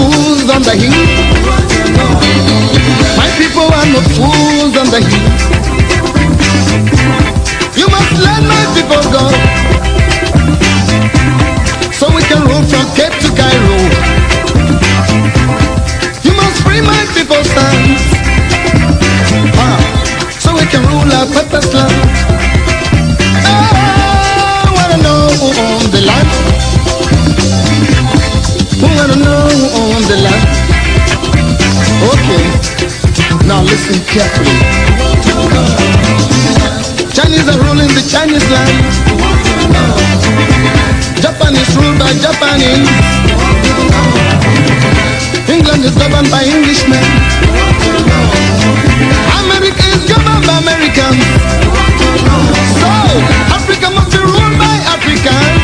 fools on the hill. My people are not fools on the hill. You must let my people go, so we can rule from Cape to Cairo. You must free my people's hands, so we can rule our purpose land. I wanna know who owns the land. Who wanna know who owns the land? Okay, now listen carefully. Chinese are ruling the Chinese land. Japan is ruled by Japanese. England is governed by Englishmen. America is governed by Americans. So, Africa must be ruled by Africans.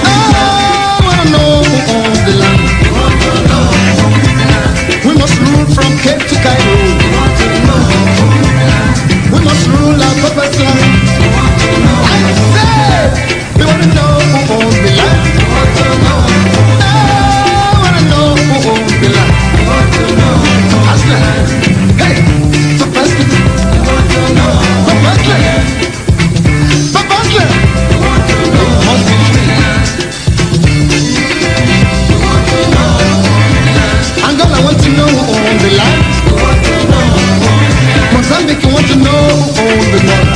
I wanna know who owns the land. We must rule from Cape to Cairo. We must rule our purpose land. I said, we want to know who owns the land. I want to know who owns the land. Aslan, hey, Papa Aslan, Papa Aslan, Papa Aslan. It must be free. Angola wants to know who owns the land. Mozambique want to know who owns the land.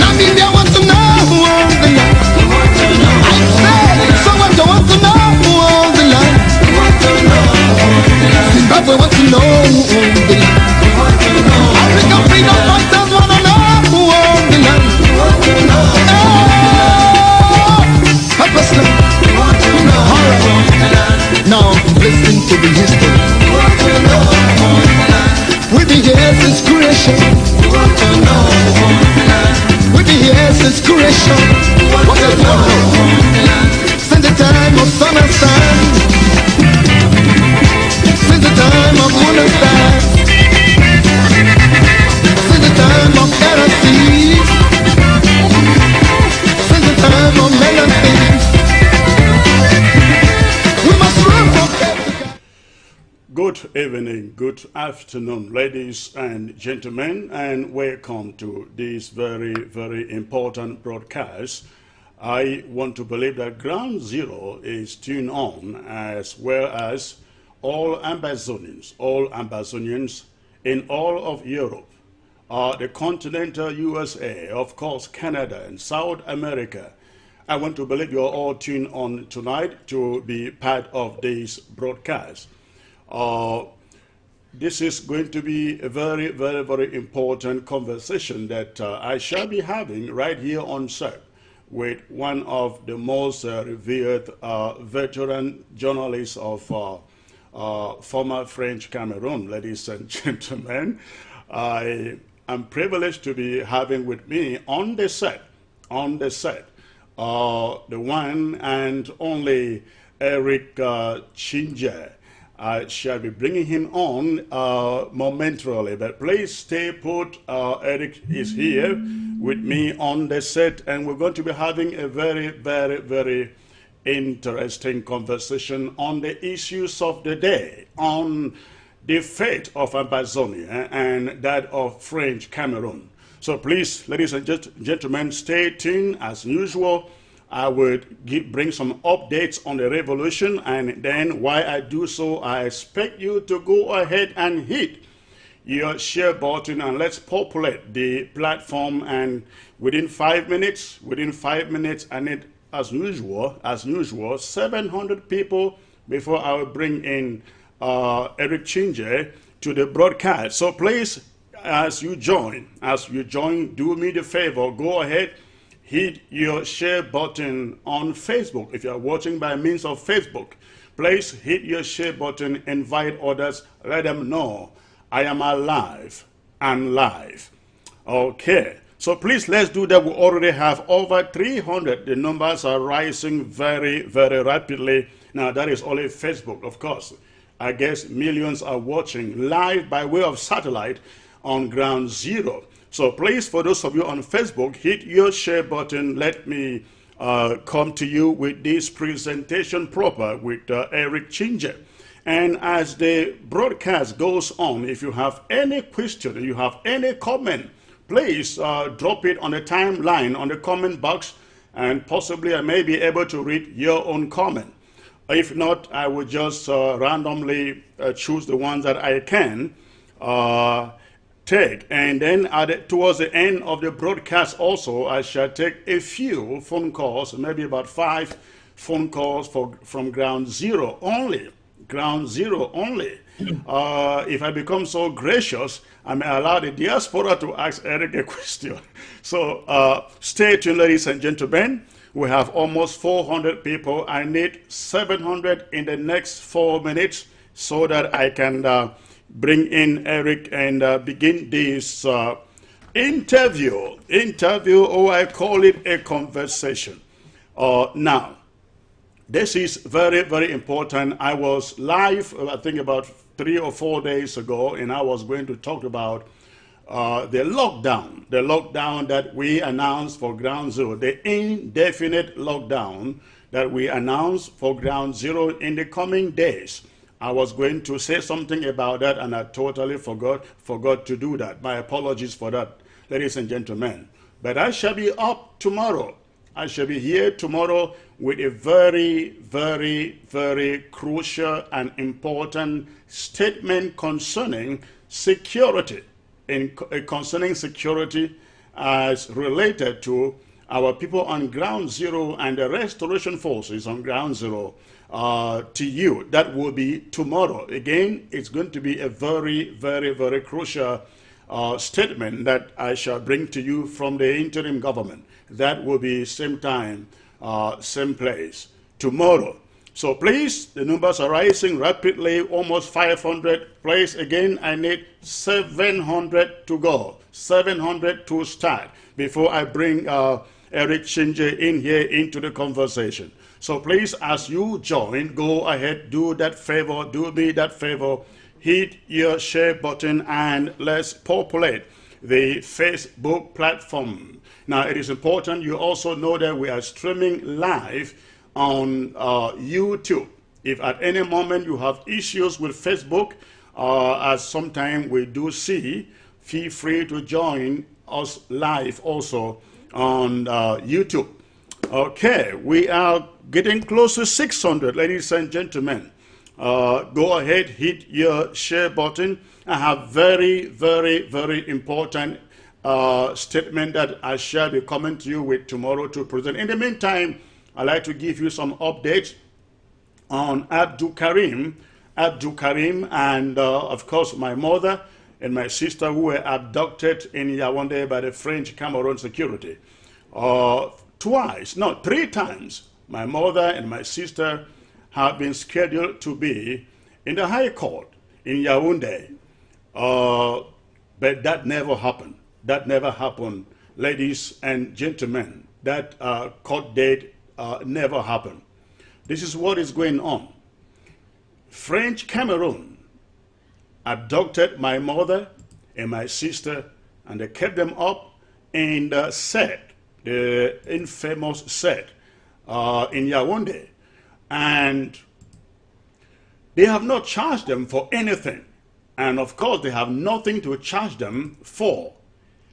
Namibia want to know who owns the land. I said, Soweto want to know who owns the land. Zimbabwe want to know who owns the land. African freedom fighters want to know who owns the land. Papa Slam. Now listen to the history. We've been here since creation. We've been here since creation. What a wonder. Since the time of sun and sun. Since the time of moon and stars. Since the time of air and sea. Since the time of men and things. We must run from Africa. Good evening, good afternoon, ladies and gentlemen, and welcome to this very, very important broadcast. I want to believe that Ground Zero is tuned on, as well as all Amazonians in all of Europe, the continental USA, of course Canada and South America. I want to believe you're all tuned on tonight to be part of this broadcast. This is going to be a very, very, very important conversation that I shall be having right here on set with one of the most revered veteran journalists of former French Cameroon, ladies and gentlemen. I am privileged to be having with me on the set, the one and only Eric Chinje. I shall be bringing him on momentarily, but please stay put. Eric is here with me on the set, and we're going to be having a very, very, very interesting conversation on the issues of the day, on the fate of Amazonia and that of French Cameroon. So please, ladies and gentlemen, stay tuned as usual. I would bring some updates on the revolution, and then while I do so, I expect you to go ahead and hit your share button and let's populate the platform. And within 5 minutes, I need, as usual, 700 people before I will bring in Eric Chinje to the broadcast. So please, as you join, do me the favor, go ahead, hit your share button on Facebook. If you are watching by means of Facebook, please hit your share button, invite others, let them know I am alive and live. Okay, so please let's do that. We already have over 300. The numbers are rising very, very rapidly. Now that is only Facebook, of course. I guess millions are watching live by way of satellite on Ground Zero. So please, for those of you on Facebook, hit your share button. Let me come to you with this presentation proper with Eric Chinje. And as the broadcast goes on, if you have any question, you have any comment, please drop it on the timeline, on the comment box, and possibly I may be able to read your own comment. If not, I will just randomly choose the ones that I can take. And then towards the end of the broadcast also, I shall take a few phone calls, maybe about 5 phone calls from ground zero only. Ground zero only. If I become so gracious, I may allow the diaspora to ask Eric a question. So stay tuned, ladies and gentlemen. We have almost 400 people. I need 700 in the next 4 minutes so that I can bring in Eric and begin this interview. Or I call it a conversation. Now, this is very, very important. I was live, I think about 3 or 4 days ago, and I was going to talk about the lockdown that we announced for Ground Zero, the indefinite lockdown that we announced for Ground Zero in the coming days. I was going to say something about that, and I totally forgot to do that. My apologies for that, ladies and gentlemen. But I shall be up tomorrow. I shall be here tomorrow with a very, very, very crucial and important statement concerning security, concerning security as related to our people on Ground Zero and the restoration forces on Ground Zero to you. That will be tomorrow. Again, it's going to be a very, very, very crucial statement that I shall bring to you from the interim government. That will be same time, same place, tomorrow. So please, the numbers are rising rapidly, almost 500. Please, again, I need 700 to go, 700 to start before I bring Eric Chinje in here into the conversation. So please, as you join, go ahead, do that favor, do me that favor, hit your share button and let's populate the Facebook platform. Now, it is important you also know that we are streaming live on YouTube. If at any moment you have issues with Facebook, as sometimes we do see, feel free to join us live also on YouTube. Okay, we are getting close to 600, ladies and gentlemen. Go ahead, hit your share button. I have very, very, very important statement that I shall be coming to you with tomorrow to present. In the meantime, I'd like to give you some updates on Abdul Karim, and of course my mother and my sister who were abducted in Yaoundé by the French Cameroon security. 3 times, my mother and my sister have been scheduled to be in the High Court in Yaoundé. But that never happened. That never happened, ladies and gentlemen. That court date never happened. This is what is going on. French Cameroon abducted my mother and my sister, and they kept them up in the set, the infamous set in Yaoundé. And they have not charged them for anything. And of course, they have nothing to charge them for.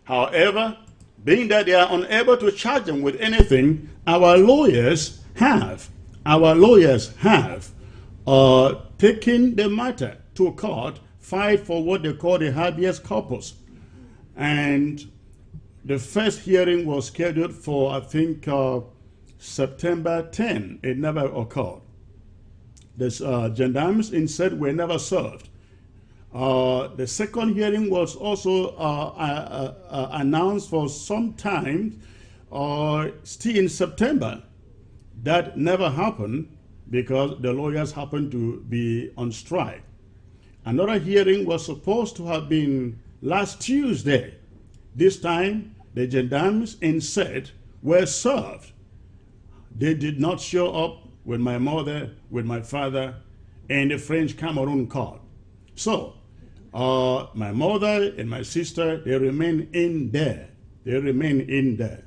However, being that they are unable to charge them with anything, our lawyers have taken the matter to court, filed for what they call the habeas corpus. And the first hearing was scheduled for, I think, September 10. It never occurred. The gendarmes instead were never served. The second hearing was also announced for some time, still in September. That never happened because the lawyers happened to be on strike. Another hearing was supposed to have been last Tuesday. This time, the gendarmes instead were served. They did not show up with my mother, with my father, in the French Cameroon court. So, my mother and my sister, they remain in there. They remain in there.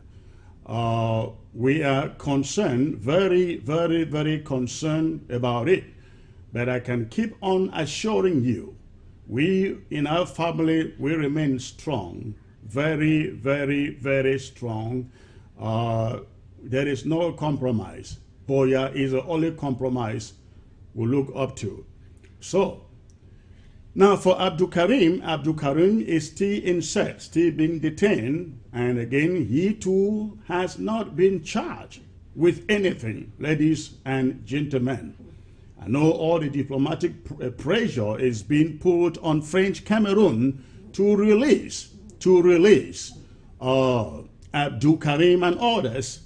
we are concerned, very, very, very concerned about it. But I can keep on assuring you, we in our family, we remain strong, very, very, very strong. There is no compromise. Boya is the only compromise we look up to. So, now for Abdul Karim is still in set, still being detained, and again, he too has not been charged with anything, ladies and gentlemen. I know all the diplomatic pressure is being put on French Cameroon to release Abdul Karim and others,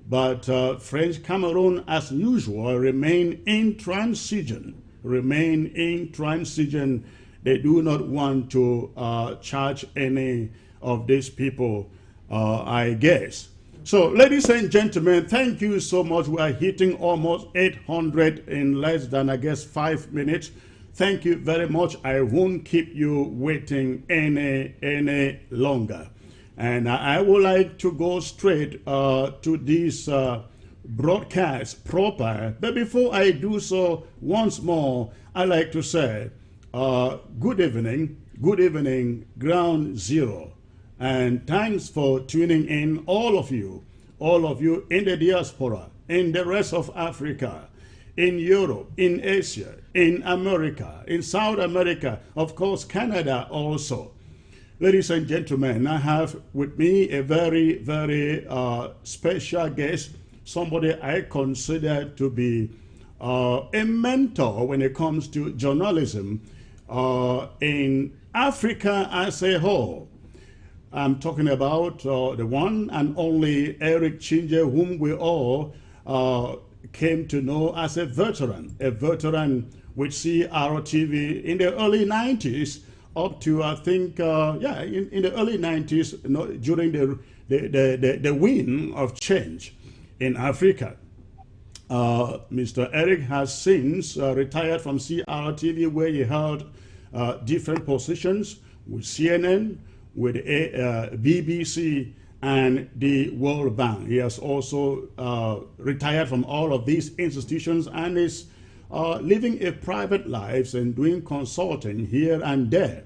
but French Cameroon, as usual, remain intransigent. They do not want to charge any of these people, I guess. So, ladies and gentlemen, thank you so much. We are hitting almost 800 in less than, I guess, 5 minutes. Thank you very much. I won't keep you waiting any longer. And I would like to go straight to this broadcast proper. But before I do so, once more, I like to say, good evening, Ground Zero. And thanks for tuning in, all of you in the diaspora, in the rest of Africa, in Europe, in Asia, in America, in South America, of course, Canada also. Ladies and gentlemen, I have with me a very, very special guest, somebody I consider to be a mentor when it comes to journalism in Africa as a whole. I'm talking about the one and only Eric Chinje, whom we all came to know as a veteran with CRTV in the early 90s up to, I think, in the early 90s, you know, during the win of change in Africa. Mr. Eric has since retired from CRTV, where he held different positions with CNN, with BBC, and the World Bank. He has also retired from all of these institutions and is living a private life and doing consulting here and there.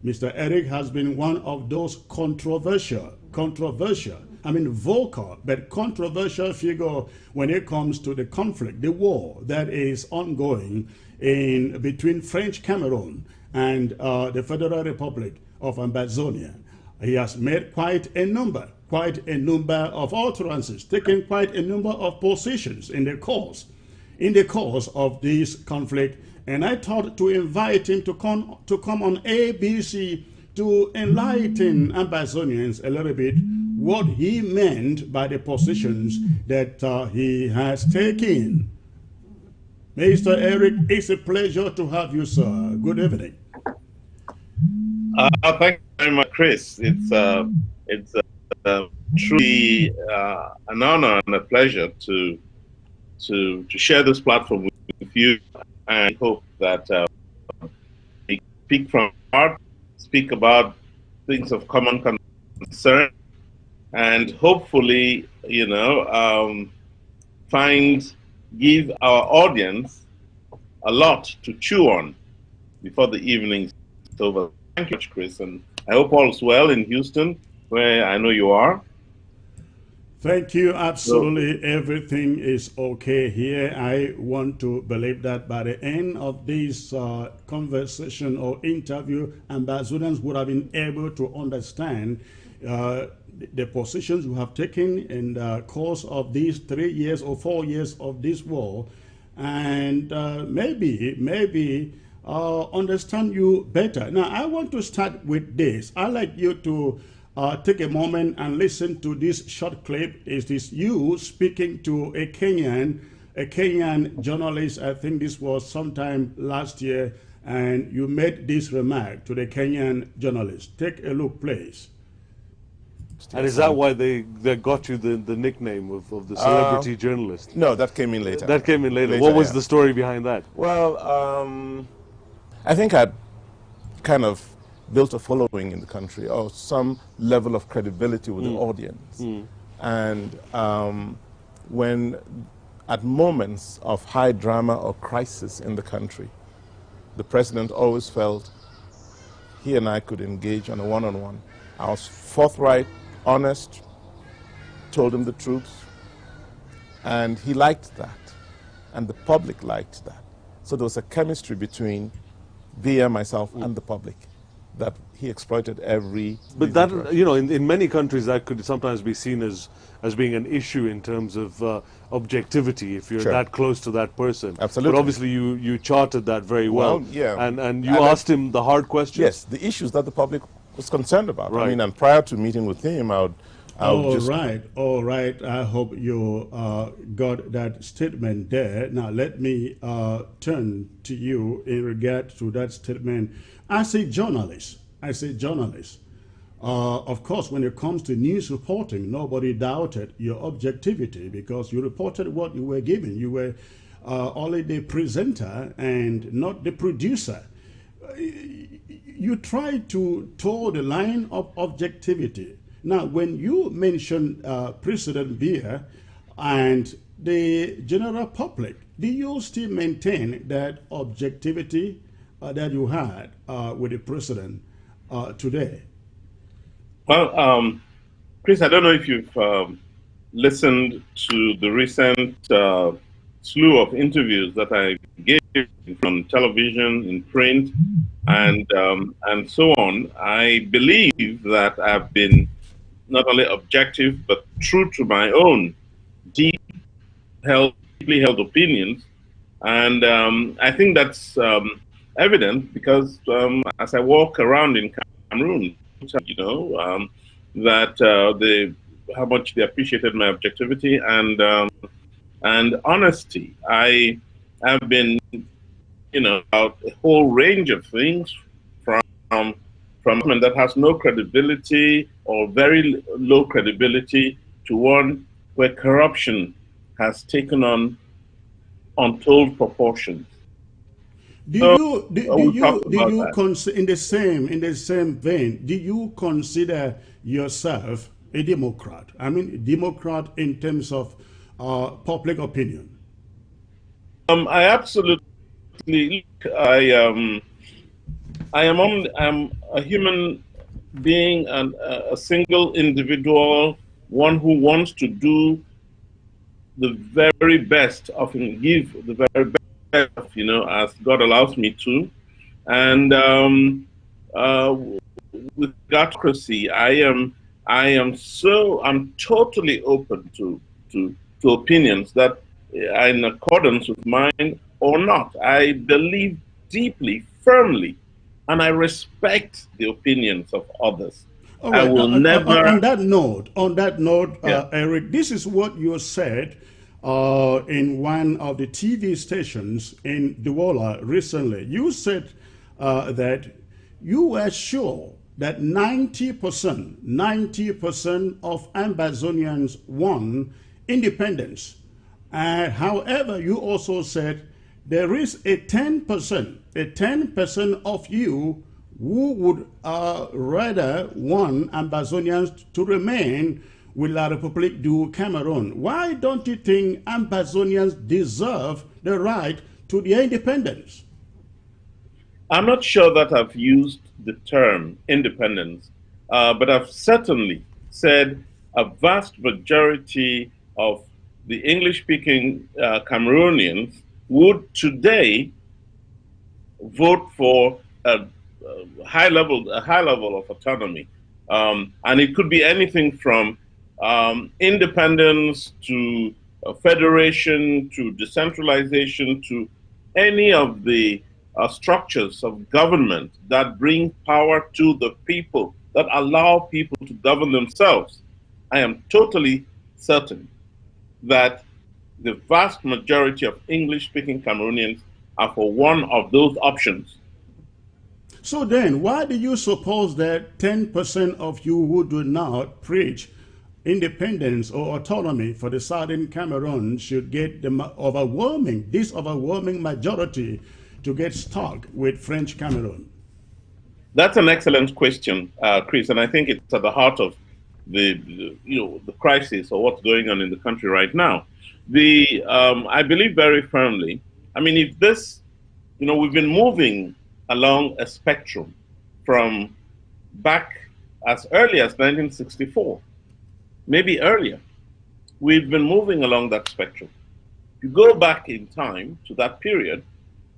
Mr. Eric has been one of those controversial, vocal, but controversial figure when it comes to the conflict, the war that is ongoing between French Cameroon and the Federal Republic of Ambazonia. He has made quite a number of utterances, taken quite a number of positions in the course of this conflict, and I thought to invite him to come on ABC to enlighten Ambazonians a little bit what he meant by the positions that he has taken. Mr. Eric, it's a pleasure to have you, sir. Good evening. Thank you very much, Chris. It's truly an honor and a pleasure to share this platform with you, and I hope that we speak from heart, speak about things of common concern, and hopefully, give our audience a lot to chew on before the evening is over. Thank you, Chris, and I hope all is well in Houston, where I know you are. Thank you. Absolutely, everything is okay here. I want to believe that by the end of this conversation or interview, Ambazonians would have been able to understand the positions you have taken in the course of these 3 years or 4 years of this war, and maybe understand you better. Now, I want to start with this. I'd like you to take a moment and listen to this short clip. Is this you speaking to a Kenyan journalist? I think this was sometime last year, and you made this remark to the Kenyan journalist. Take a look, please. And is that why they got you the nickname of the celebrity journalist? No, that came in later. That came in later. What was the story behind that? Well, I think I'd kind of built a following in the country, or some level of credibility with the audience. And when at moments of high drama or crisis in the country, the president always felt he and I could engage on a one-on-one. I was forthright, honest, told him the truth, and he liked that, and the public liked that. So there was a chemistry between BM, myself, and the public that he exploited every. But that, you know, in many countries that could sometimes be seen as being an issue in terms of objectivity if you're Sure. that close to that person. Absolutely. But obviously you charted that very well. Yeah. And you asked him the hard questions? Yes, the issues that the public was concerned about. Right. I mean, and prior to meeting with him, I would just... All right. I hope you got that statement there. Now, let me turn to you in regard to that statement. As a journalist, of course, when it comes to news reporting, nobody doubted your objectivity because you reported what you were given. You were only the presenter and not the producer. You tried to toe the line of objectivity. Now, when you mention President Biya and the general public, do you still maintain that objectivity that you had with the president today? Well, Chris, I don't know if you've listened to the recent slew of interviews that I gave from television, in print, and so on. I believe that I've been not only objective but true to my own deeply held opinions, and I think that's evident because as I walk around in Cameroon, you know, that how much they appreciated my objectivity and honesty. I have been, you know, about a whole range of things from that has no credibility or very low credibility to one where corruption has taken on untold proportions. In the same vein, do you consider yourself a Democrat? I mean, a Democrat in terms of public opinion. I absolutely. I'm a human being and a single individual, one who wants to do the very best of him, give the very best, you know, as God allows me to. And with democracy, I'm totally open to opinions that are in accordance with mine or not. I believe deeply, firmly, and I respect the opinions of others. All right. I will never. On that note, Yeah. Eric, this is what you said in one of the TV stations in Douala recently. You said that you were sure that 90% of Ambazonians won independence. However, you also said there is a 10% of you who would rather want Ambazonians to remain with La République du Cameroon. Why don't you think Ambazonians deserve the right to their independence? I'm not sure that I've used the term independence, but I've certainly said a vast majority of the English-speaking Cameroonians would today vote for a high level of autonomy, and it could be anything from independence to federation to decentralization to any of the structures of government that bring power to the people, that allow people to govern themselves. I am totally certain that the vast majority of English-speaking Cameroonians are for one of those options. So then, why do you suppose that 10% of you who do not preach independence or autonomy for the southern Cameroon should get this overwhelming majority to get stuck with French Cameroon? That's an excellent question, Chris, and I think it's at the heart of the crisis or what's going on in the country right now. I believe very firmly. I mean, if this, we've been moving along a spectrum from back as early as 1964, maybe earlier. We've been moving along that spectrum. If you go back in time to that period,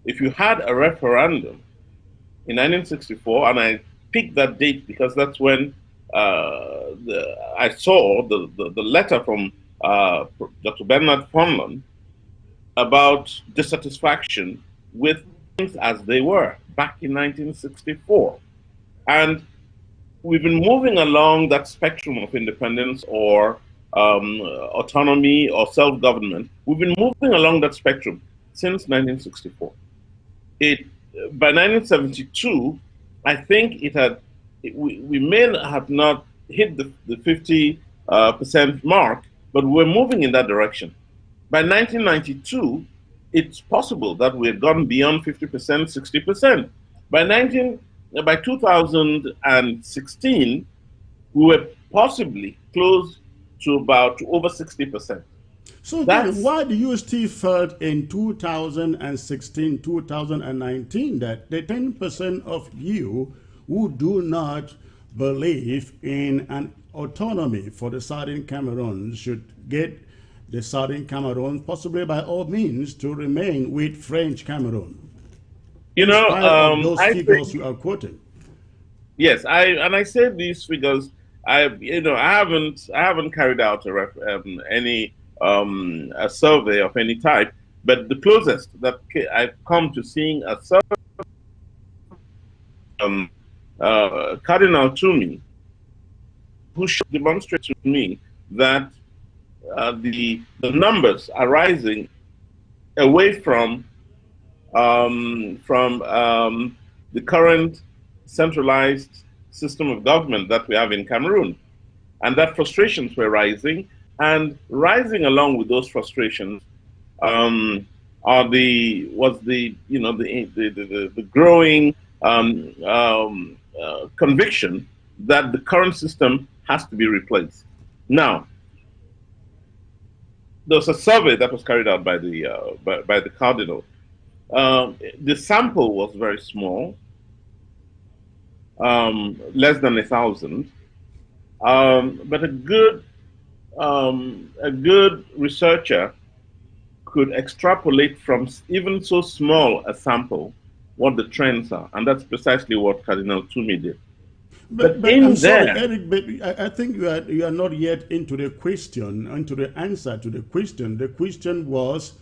if you had a referendum in 1964, and I picked that date because that's when I saw the letter from Dr. Bernard Fonlon about dissatisfaction with things as they were back in 1964. And we've been moving along that spectrum of independence or autonomy or self-government. We've been moving along that spectrum since 1964. By 1972, I think we may have not hit the 50% mark, but we're moving in that direction. By 1992, it's possible that we had gone beyond 50%, 60%. By 2016, we were possibly close to about over 60%. So then why do you still felt in 2016, 2019 that the 10% of you who do not believe in an autonomy for the Southern Cameroon should get the Southern Cameroon, possibly by all means, to remain with French Cameroon? Those figures you are quoting. Yes, I say these figures. I haven't carried out any a survey of any type, but the closest that I've come to seeing a survey, Cardinal Toomey, who demonstrates to me that the numbers are rising away from the current centralized system of government that we have in Cameroon, and that frustrations were rising, and rising along with those frustrations was the growing conviction that the current system has to be replaced. Now, there was a survey that was carried out by the Cardinal. The sample was very small, less than 1,000, but a good researcher could extrapolate from even so small a sample what the trends are, and that's precisely what Cardinal Toomey did. But I'm sorry, Eric, but I think you are not yet into the question, into the answer to the question. The question was,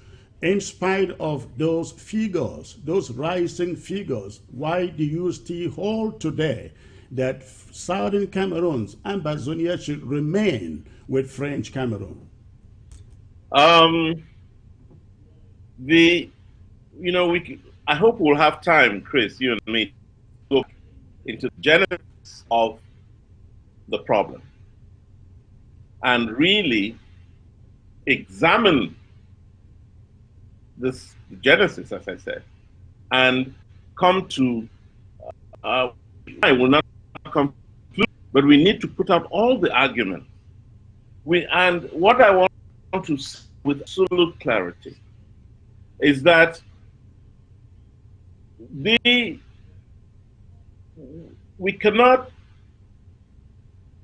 in spite of those figures, those rising figures, why do you still hold today that Southern Cameroon's Ambazonia should remain with French Cameroon? I hope we'll have time, Chris, you and me, to go into the genesis of the problem and really examine the genesis, as I said, and come to, I will not conclude, but we need to put out all the arguments. And what I want to say with absolute clarity is that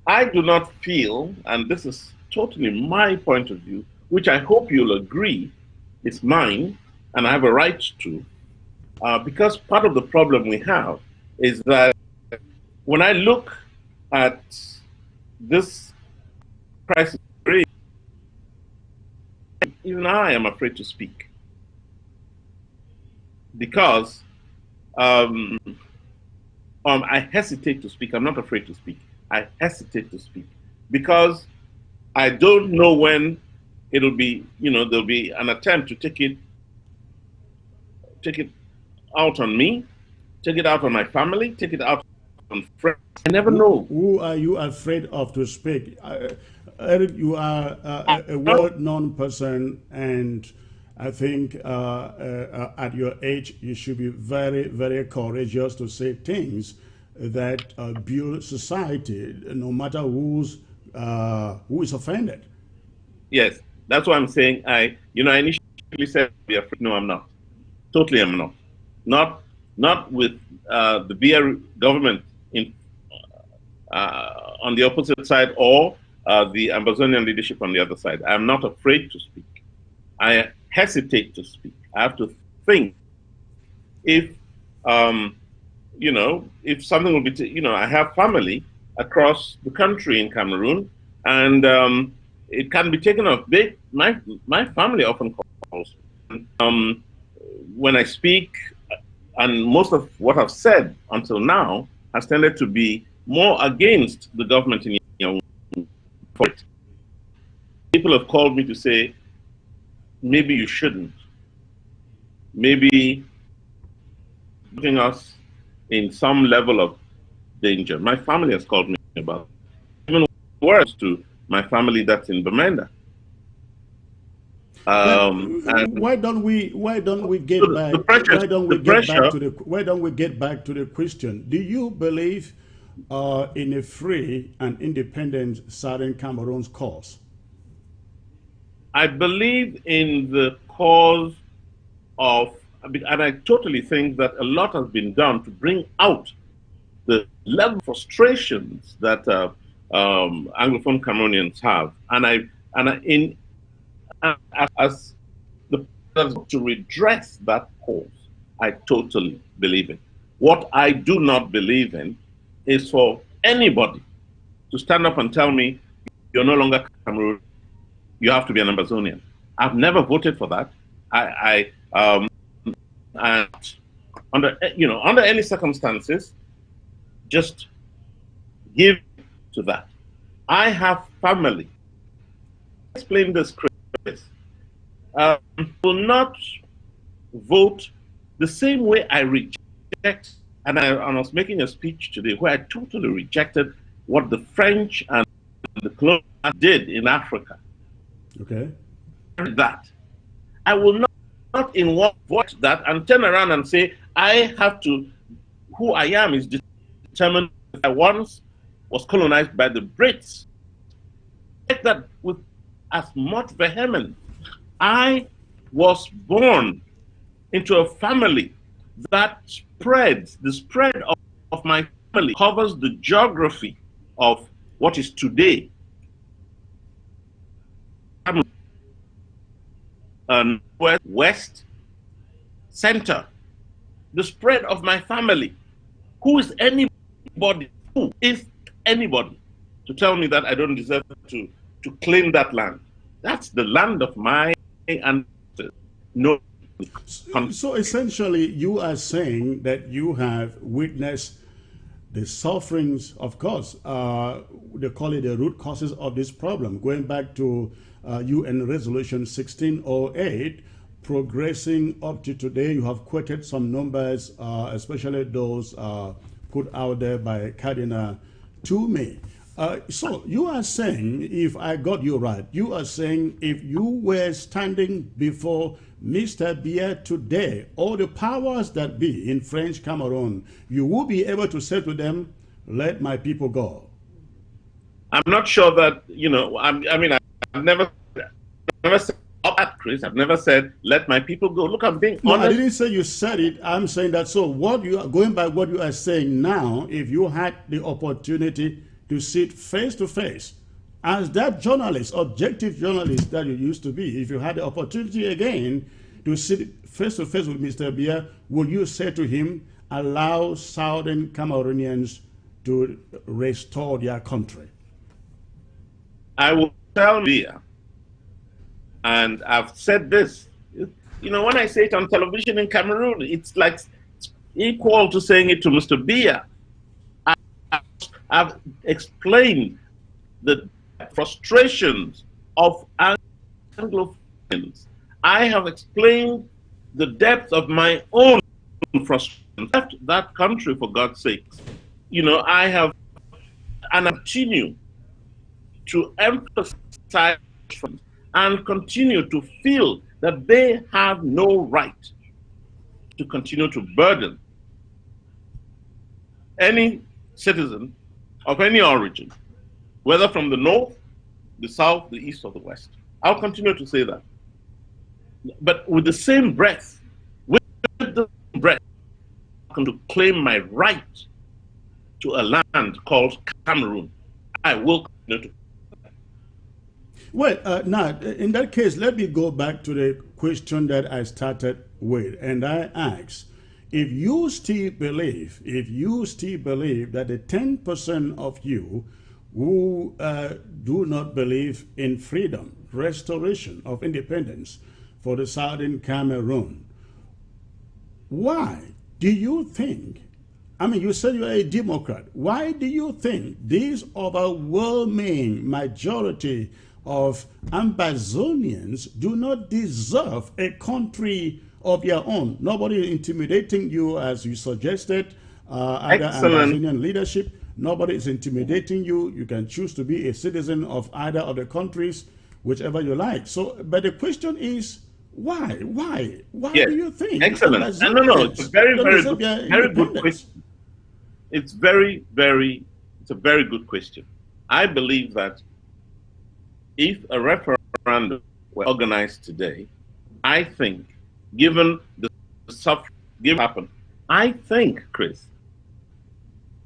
I do not feel, and this is totally my point of view, which I hope you'll agree is mine, and I have a right to, because part of the problem we have is that when I look at this crisis, even I am afraid to speak, because I hesitate to speak. I'm not afraid to speak. I hesitate to speak because I don't know when it'll be, there'll be an attempt to take it out on me, take it out on my family, take it out on friends. I never know. Who are you afraid of to speak? Eric, you are a well-known person, and I think at your age, you should be very, very courageous to say things that build society, no matter who's who is offended. Yes, that's what I'm saying. I initially said be afraid. No, I'm not. Totally, I'm not. Not with the BR government in on the opposite side, or the Amazonian leadership on the other side. I'm not afraid to speak. I hesitate to speak. I have to think if if something will be, I have family across the country in Cameroon, and it can be taken off. My family often calls when I speak, and most of what I've said until now has tended to be more against the government in Yemen. People have called me to say, maybe you shouldn't. Maybe putting us in some level of danger. My family has called me about it. Even worse to my family that's in Bamenda. Why don't we get back? Why don't we get back to the question? Do you believe in a free and independent Southern Cameroon's cause? I believe in the cause of, and I totally think that a lot has been done to bring out the level of frustrations that Anglophone Cameroonians have, as the to redress that cause, I totally believe in. What I do not believe in is for anybody to stand up and tell me you're no longer Cameroon, you have to be an Amazonian. I've never voted for that. And under any circumstances, just give to that. I have family. Explain this, Chris. Will not vote the same way I reject, and I was making a speech today where I totally rejected what the French and the colonialists did in Africa. Okay. That I will not in one vote that and turn around and say I have to. Who I am is determined. I once was colonized by the Brits. Take that with as much vehemence. I was born into a family that spreads. The spread of my family covers the geography of what is today west, center. The spread of my family. Who is anybody? Who is anybody to tell me that I don't deserve to claim that land? That's the land of my ancestors. No. So essentially, you are saying that you have witnessed the sufferings, of course, they call it the root causes of this problem, going back to UN Resolution 1608, progressing up to today. You have quoted some numbers, especially those put out there by Cardinal Toomey. So you are saying, if I got you right, you are saying if you were standing before Mr. Biya today, all the powers that be in French Cameroon, you will be able to say to them, let my people go. I'm not sure that, I've never said that, Chris. I've never said, let my people go. Look, I'm being honest. I didn't say you said it. I'm saying that. So what you are going by what you are saying now, if you had the opportunity to sit face to face as that journalist, objective journalist that you used to be, if you had the opportunity again to sit face to face with Mr. Biya, would you say to him, allow Southern Cameroonians to restore their country? I will tell Biya, and I've said this, when I say it on television in Cameroon, it's like equal to saying it to Mr. Biya. I've explained the frustrations of Anglophonians. I have explained the depth of my own frustration. Left that country, for God's sake. I have, and I continue to emphasize and continue to feel that they have no right to continue to burden any citizen of any origin whether from the north, the south, the east, or the west. I'll continue to say that. But with the same breath, I'm going to claim my right to a land called Cameroon. I will continue to. Well, now, in that case, let me go back to the question that I started with. And I asked, if you still believe that the 10% of you who do not believe in freedom, restoration of independence for the southern Cameroon, why do you think, I mean, you said you're a Democrat, why do you think this overwhelming majority of Amazonians do not deserve a country of their own? Nobody is intimidating you, as you suggested, either Amazonian leadership. Nobody is intimidating you. You can choose to be a citizen of either of the countries, whichever you like. So, but the question is, why? Why yes. Do you think? Excellent. No, it's a very good question. It's a very good question. I believe that if a referendum were organized today, I think, given the suffering given happen, I think, Chris,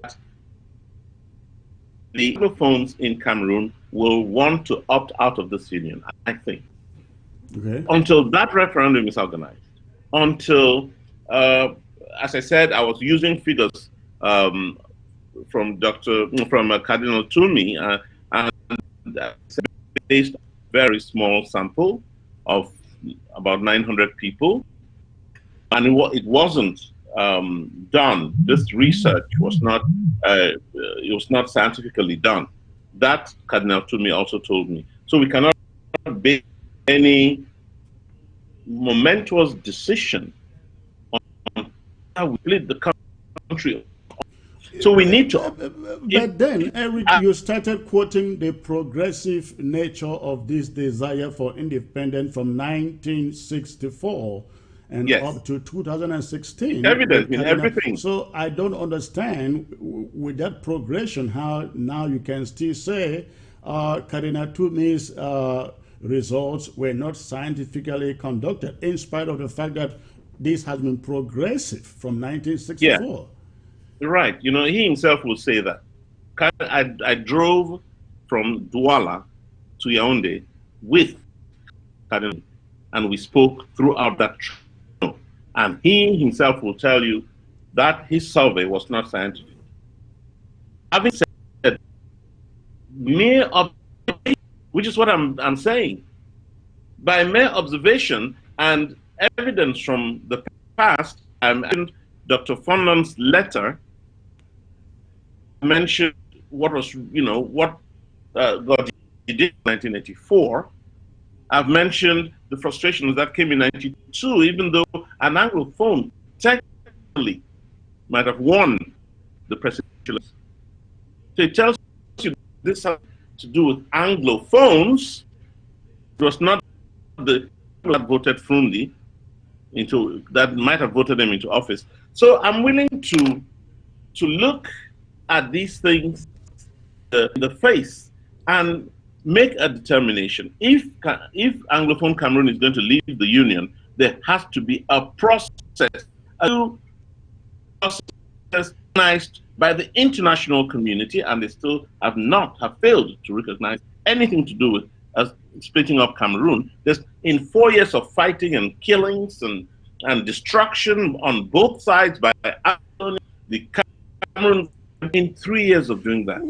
that the Anglophones in Cameroon will want to opt out of this union. I think. Okay. Until that referendum is organized, until, as I said, I was using figures from Cardinal Toomey, and based on a very small sample of about 900 people, and it wasn't done. This research was not scientifically done. That Cardinal Toomey also told me. So we cannot base any momentous decision on how we split the country. So we need to. But then, Eric, you started quoting the progressive nature of this desire for independence from 1964 and up to 2016. Evident in everything. So I don't understand, with that progression, how now you can still say Cardinal Toomey's results were not scientifically conducted, in spite of the fact that this has been progressive from 1964. Right. You know, he himself will say that. I drove from Douala to Yaoundé with Cardinal, and we spoke throughout that trip. And he himself will tell you that his survey was not scientific. Having said, mere observation, which is what I'm saying, by mere observation and evidence from the past, I mentioned Dr. Fondon's letter, mentioned what was, what God did in 1984. I've mentioned the frustrations that came in 92, even though an Anglophone technically might have won the presidential. So it tells you this has to do with Anglophones. It was not the people that voted Frundi that might have voted them into office. So I'm willing to look at these things in the face and make a determination. If Anglophone Cameroon is going to leave the Union, there has to be a process recognized by the international community, and they still have failed to recognize anything to do with splitting up Cameroon. In 4 years of fighting and killings and destruction on both sides by the Cameroon. In 3 years of doing that,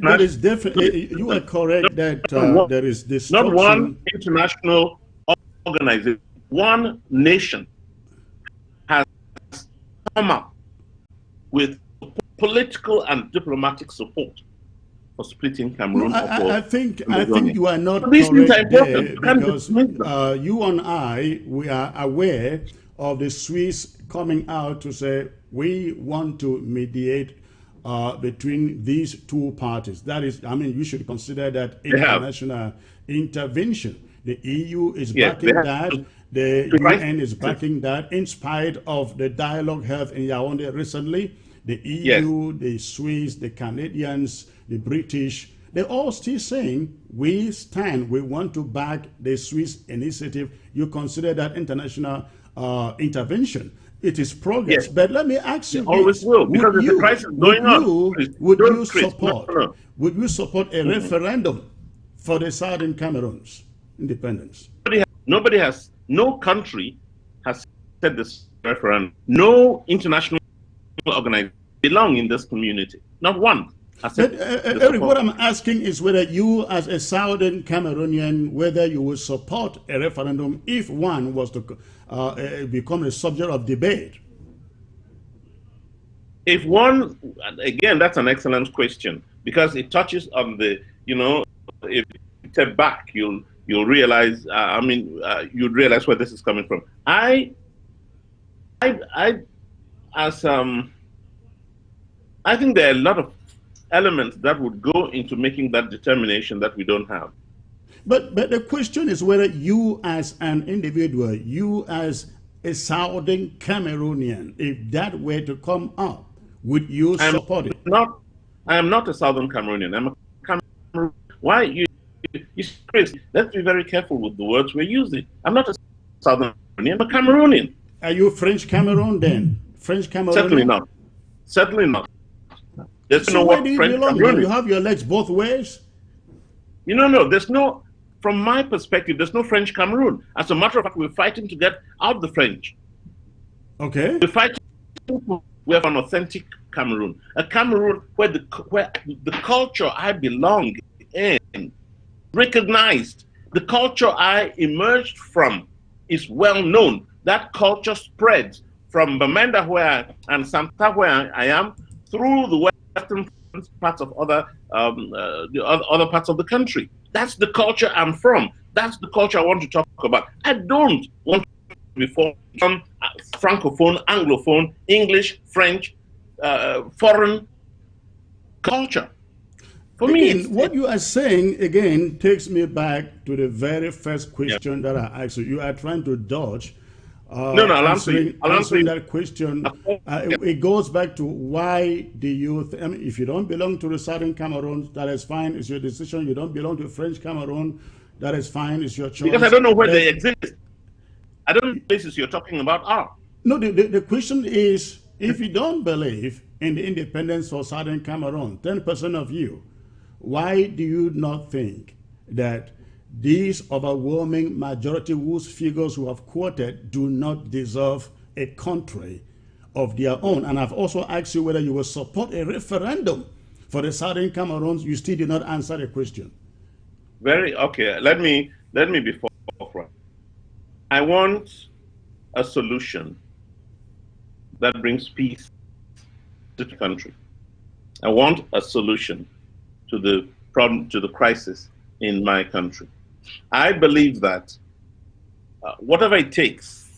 that is definitely, you are correct that there is destruction. Not one international organization, one nation has come up with political and diplomatic support for splitting Cameroon. I think you are not correct there, because you and I, we are aware of the Swiss coming out to say, we want to mediate between these two parties. That is, I mean, you should consider that international intervention. The EU is backing that. The UN is backing that, in spite of the dialogue held in Yaoundé recently. The EU, the Swiss, the Canadians, the British, they're all still saying, we stand, we want to back the Swiss initiative. You consider that international intervention. It is progress. Yes. But let me ask you It always this. will, because there's a crisis going on. Chris, Would you Chris, support, no. would you support a referendum for the Southern Cameroon's independence? No country has said this referendum. No international organization belong in this community. Not one. But, Eric, what I'm asking is whether you, as a Southern Cameroonian, whether you would support a referendum if one was to become a subject of debate. If one, again, that's an excellent question, because it touches on the, if you step back, you'll realize, you'd realize where this is coming from. I think there are a lot of elements that would go into making that determination that we don't have. But the question is whether you as an individual, you as a Southern Cameroonian, if that were to come up, would you support it? I am not a Southern Cameroonian. I'm a Cameroonian. Why? Chris, let's be very careful with the words we're using. I'm not a Southern Cameroonian, I'm a Cameroonian. Are you French Cameroon then? French Cameroon? Certainly not. Certainly not. There's So where do you belong? You have your legs both ways? No, there's no, from my perspective, there's no French Cameroon. As a matter of fact, we're fighting to get out the French. Okay. We're fighting, we have an authentic Cameroon. A Cameroon where the culture I belong in, recognized, the culture I emerged from is well known. That culture spreads from Bamenda and Santa where I am, through the western parts of the other parts of the country. That's the culture I'm from. That's the culture I want to talk about. I don't want to be from Francophone, Anglophone, English, French, foreign culture. For me, what you are saying again takes me back to the very first question that I asked you. You are trying to dodge. I'll answer that question. It goes back to why do you, if you don't belong to the Southern Cameroon, that is fine, it's your decision. You don't belong to French Cameroon, that is fine, it's your choice. Because I don't know where they exist. I don't know the places you're talking about are. No, the question is, if you don't believe in the independence of Southern Cameroon, 10% of you, why do you not think that these overwhelming majority whose figures who have quoted do not deserve a country of their own? And I've also asked you whether you will support a referendum for the Southern Cameroons. You still did not answer the question. Okay. Let me be forthright. I want a solution that brings peace to the country. I want a solution to the problem, to the crisis in my country. I believe that whatever it takes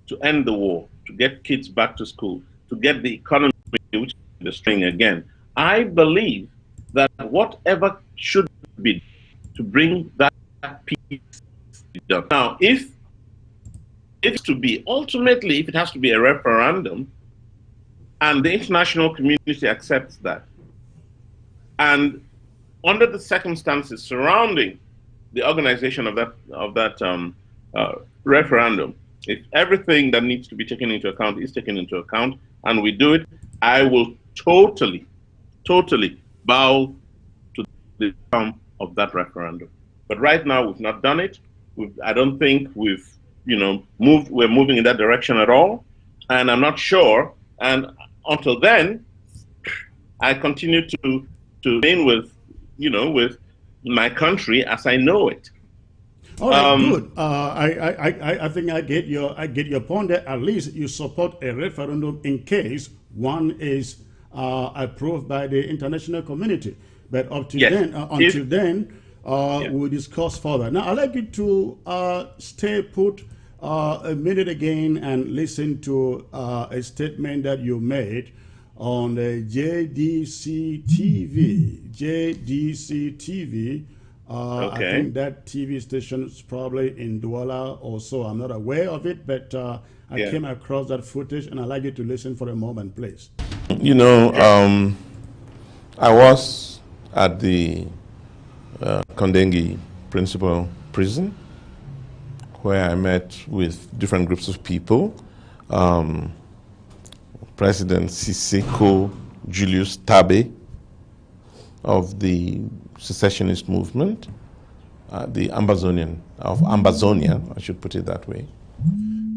to end the war, to get kids back to school, to get the economy which is the string again, I believe that whatever should be to bring that peace done. Now, if it's to be, ultimately, if it has to be a referendum, and the international community accepts that, and under the circumstances surrounding the organization of that referendum, if everything that needs to be taken into account is taken into account, and we do it, I will totally bow to the outcome of that referendum. But right now, we've not done it. I don't think we've, moved. We're moving in that direction at all, and I'm not sure. And until then, I continue to remain with my country as I know it. All right, good. I think I get your point there. At least you support a referendum in case one is approved by the international community. But up to then, we'll discuss further. Now, I'd like you to stay put a minute again and listen to a statement that you made on the JDC TV. JDC TV. I think that TV station is probably in Douala or so. I'm not aware of it, but I came across that footage, and I'd like you to listen for a moment, please. I was at the Kondengi Principal Prison, where I met with different groups of people. President Siseko Julius Tabe of the secessionist movement, the Ambazonia, I should put it that way.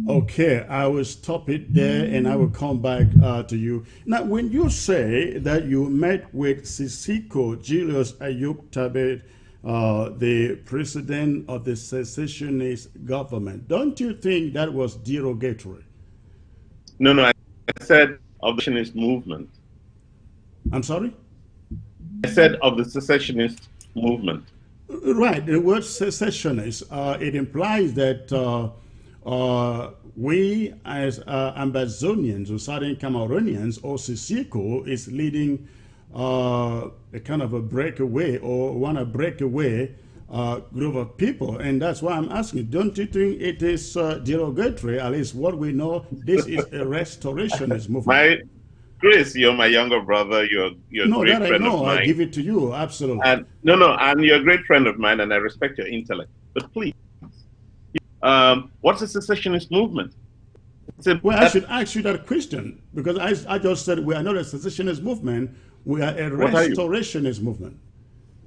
Okay, I will stop it there and I will come back to you. Now, when you say that you met with Siseko Julius Ayuk Tabe, the president of the secessionist government, don't you think that was derogatory? No, I said of the secessionist movement. I'm sorry? I said of the secessionist movement. Right, the word secessionist, it implies that we as Ambazonians or Southern Cameroonians or Siseko is leading a kind of a breakaway or want to break away group of people. And that's why I'm asking, don't you think it is derogatory? At least what we know, this is a restorationist movement. Chris, you're my younger brother. You're a great friend of mine. I give it to you, absolutely. And and you're a great friend of mine, and I respect your intellect. But please, what's a secessionist movement? Well, I should ask you that question because I just said we are not a secessionist movement. We are a restorationist movement.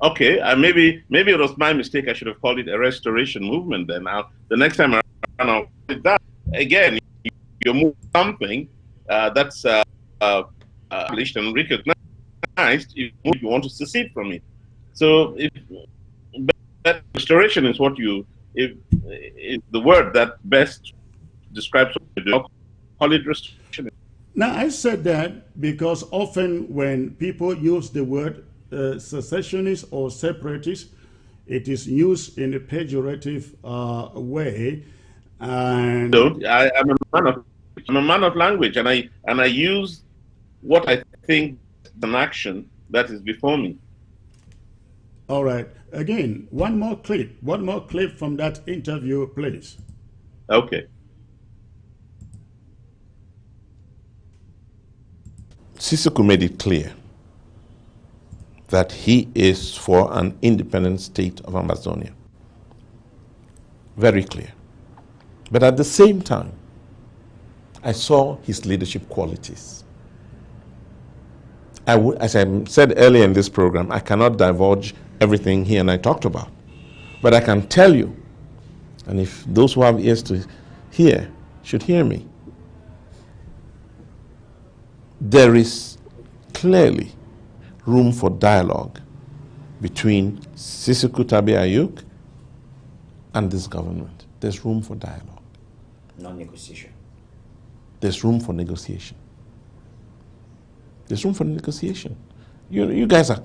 Okay, maybe it was my mistake. I should have called it a restoration movement. Then the next time around, I'll put it down. Again, you move something that's established and recognized. If you want to secede from it, so if that restoration is what is the word that best describes what you do, call it restoration. Now, I said that because often when people use the word secessionist or separatist, it is used in a pejorative way. And so I'm a man of language, and I use what I think is an action that is before me. All right. Again, one more clip from that interview, please. Okay. Siseko made it clear that he is for an independent state of Amazonia. Very clear. But at the same time, I saw his leadership qualities. As I said earlier in this program, I cannot divulge everything he and I talked about. But I can tell you, and if those who have ears to hear should hear me, there is clearly room for dialogue between Siseko Tabe Ayuk and this government. There's room for dialogue. Non-negotiation. There's room for negotiation. There's room for negotiation. You guys are,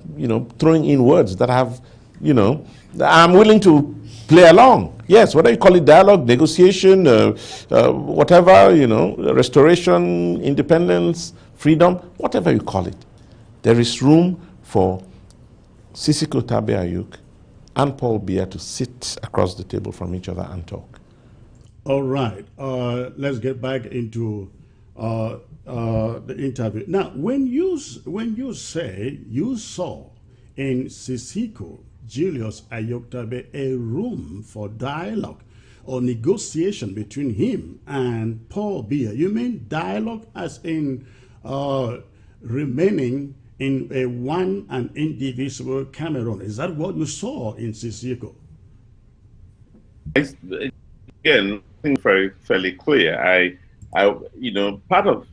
throwing in words that have, I'm willing to play along. Yes, whether you call it dialogue, negotiation, whatever, restoration, independence, freedom, whatever you call it. There is room for Siseko Tabe Ayuk and Paul Biya to sit across the table from each other and talk. All right. Let's get back into the interview. Now, when you say you saw in Siseko Julius Ayuk Tabe a room for dialogue or negotiation between him and Paul Biya, you mean dialogue as in remaining in a one and indivisible Cameroon? Is that what you saw in Siseko? Again, I think fairly clear. I part of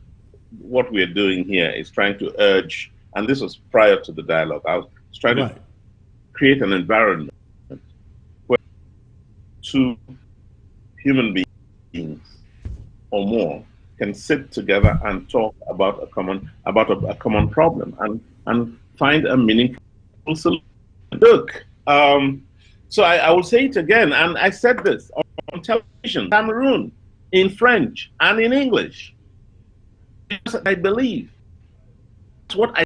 what we're doing here is trying to urge, and this was prior to the dialogue, I was trying to create an environment where two human beings or more can sit together and talk about a common problem and find a meaningful solution. Look, so I will say it again, and I said this on television, Cameroon, in French and in English. I believe it's what I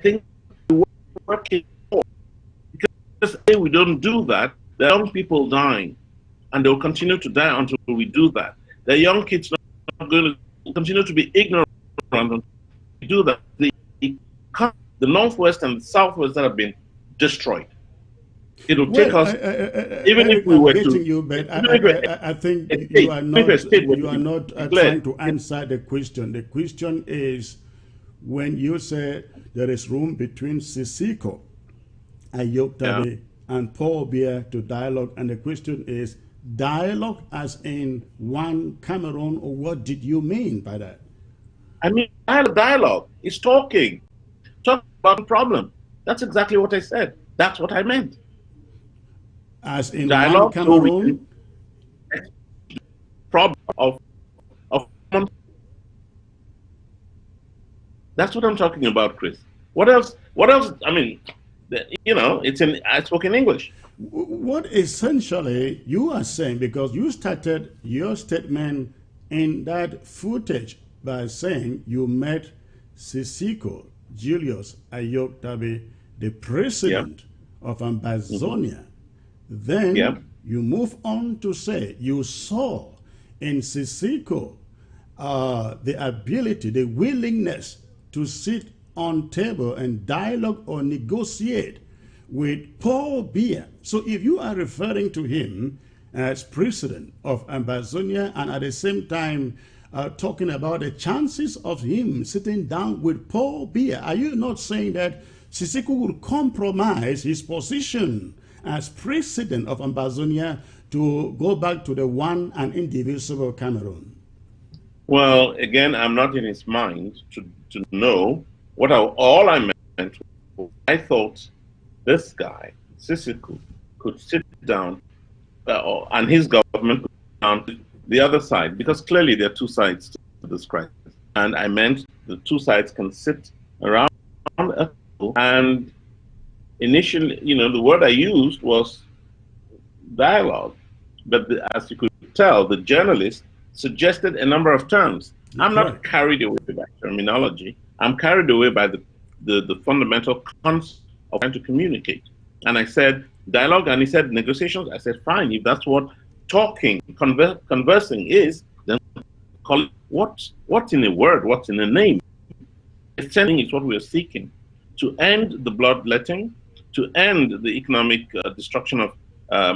think we're working for. Because if we don't do that, the young people dying, and they'll continue to die until we do that. The young kids are going to continue to be ignorant until we do that. The Northwest and the Southwest that have been destroyed. It will take us, even if we I'm were getting to, you, but even if I think a you are not state were to trying declare, to answer the question. The question is, when you say there is room between Sisiko, Ayoktabe, and Paul Biya to dialogue, and the question is, dialogue as in one Cameroon, or what did you mean by that? I mean, dialogue is talking about the problem. That's exactly what I said. That's what I meant. As in one Dialogue, so we Cameroon? can problem of that's what I'm talking about, Chris. What else? What else? I mean, you know, I spoke in English. What essentially you are saying, because you started your statement in that footage by saying you met Sisiko Julius Ayoktabe, the president of Ambazonia. Then you move on to say you saw in Sisiko the ability, the willingness to sit on table and dialogue or negotiate with Paul Biya. So if you are referring to him as president of Ambazonia and at the same time talking about the chances of him sitting down with Paul Biya, are you not saying that Sisiko will compromise his position as president of Ambazonia to go back to the one and indivisible Cameroon? Well, again, I'm not in his mind to know what all I meant. I thought this guy, Sisiko, could sit down and his government could sit down to the other side, because clearly there are two sides to this crisis. And I meant the two sides can sit around a table, and initially, you know, the word I used was dialogue. But as you could tell, the journalist suggested a number of terms. I'm not carried away by terminology. I'm carried away by the fundamental concept of trying to communicate. And I said dialogue, and he said negotiations. I said, fine, if that's what talking, conversing is, then call it what's in a word, what's in a name. Extending is what we're seeking, to end the bloodletting, to end the economic destruction of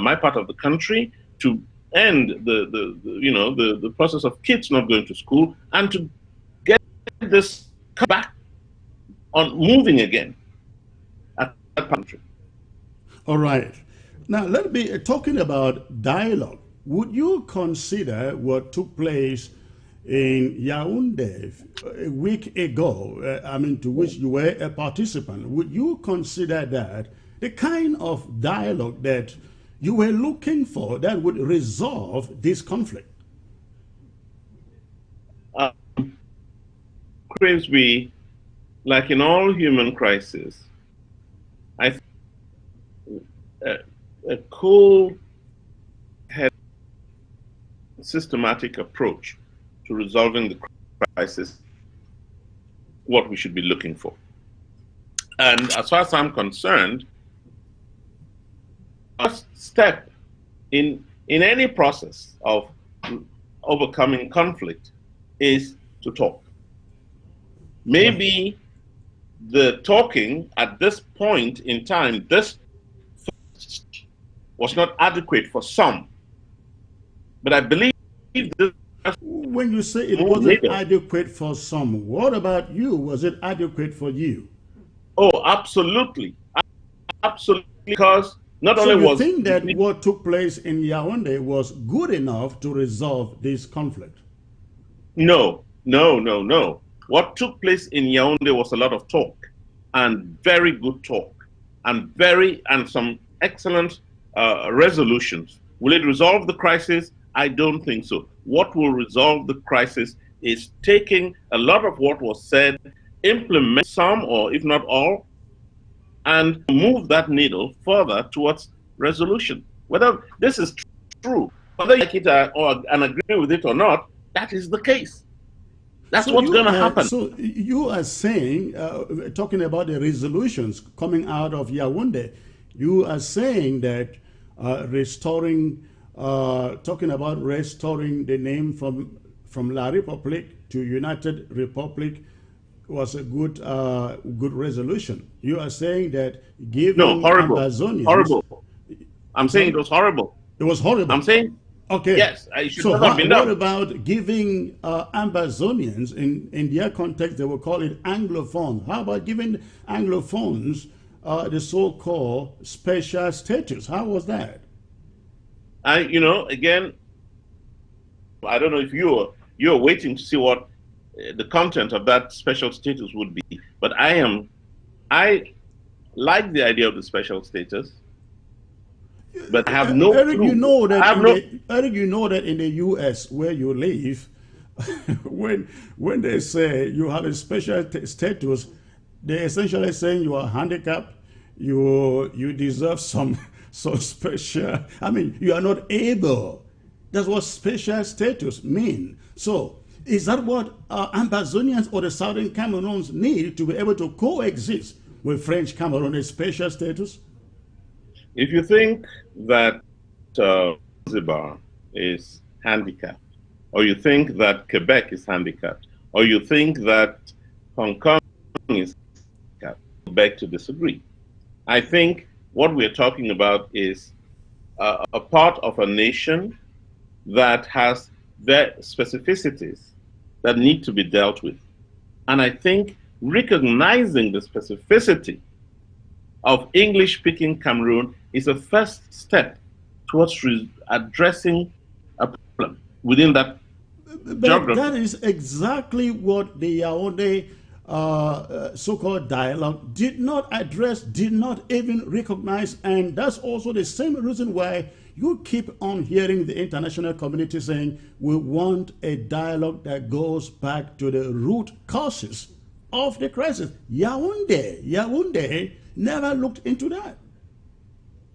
my part of the country, to end the process of kids not going to school, and to get this back on moving again at that country. All right. Now, let me talking about dialogue. Would you consider what took place in Yaoundé a week ago, to which you were a participant? Would you consider that the kind of dialogue that you were looking for that would resolve this conflict? Chris, like in all human crises, I think a cool-headed, systematic approach to resolving the crisis, what we should be looking for. And as far as I'm concerned, first step in any process of overcoming conflict is to talk. Maybe the talking at this point in time, this was not adequate for some, but I believe this. When you say it wasn't adequate for some, what about you? Was it adequate for you? Oh, absolutely. Absolutely, because not only was... So you think that what took place in Yaoundé was good enough to resolve this conflict? No. What took place in Yaoundé was a lot of talk, and very good talk, and some excellent resolutions. Will it resolve the crisis? I don't think so. What will resolve the crisis is taking a lot of what was said, implement some or if not all, and move that needle further towards resolution. Whether this is true, whether you like it and agree with it or not, that is the case. That's what's going to happen. So you are saying, talking about the resolutions coming out of Yaoundé, you are saying that talking about restoring the name from La République to United Republic was a good resolution. You are saying that No, giving horrible. Ambazonians, Horrible. I'm saying it was horrible. it was horrible. I'm saying, Okay. yes, it should So not have been what done. about giving Ambazonians, in their context, they will call it Anglophones. How about giving Anglophones the so-called special status? How was that? Again, I don't know if you're waiting to see what the content of that special status would be, but I like the idea of the special status, but I have no Eric, clue. you know that Eric, you know that in the U.S. where you live, when they say you have a special status, they're essentially saying you are handicapped, you deserve some special. I mean, you are not able. That's what special status mean. So, is that what Ambazonians or the Southern Cameroons need to be able to coexist with French Cameroon, a special status? if you think that Zanzibar is handicapped, or you think that Quebec is handicapped, or you think that Hong Kong is handicapped, I beg to disagree. I think what we're talking about is a part of a nation that has their specificities that need to be dealt with. And I think recognizing the specificity of English-speaking Cameroon is a first step towards addressing a problem within that geography. That is exactly what the Yaoundé so-called dialogue did not address, did not even recognize, and that's also the same reason why you keep on hearing the international community saying we want a dialogue that goes back to the root causes of the crisis. Yaoundé never looked into that.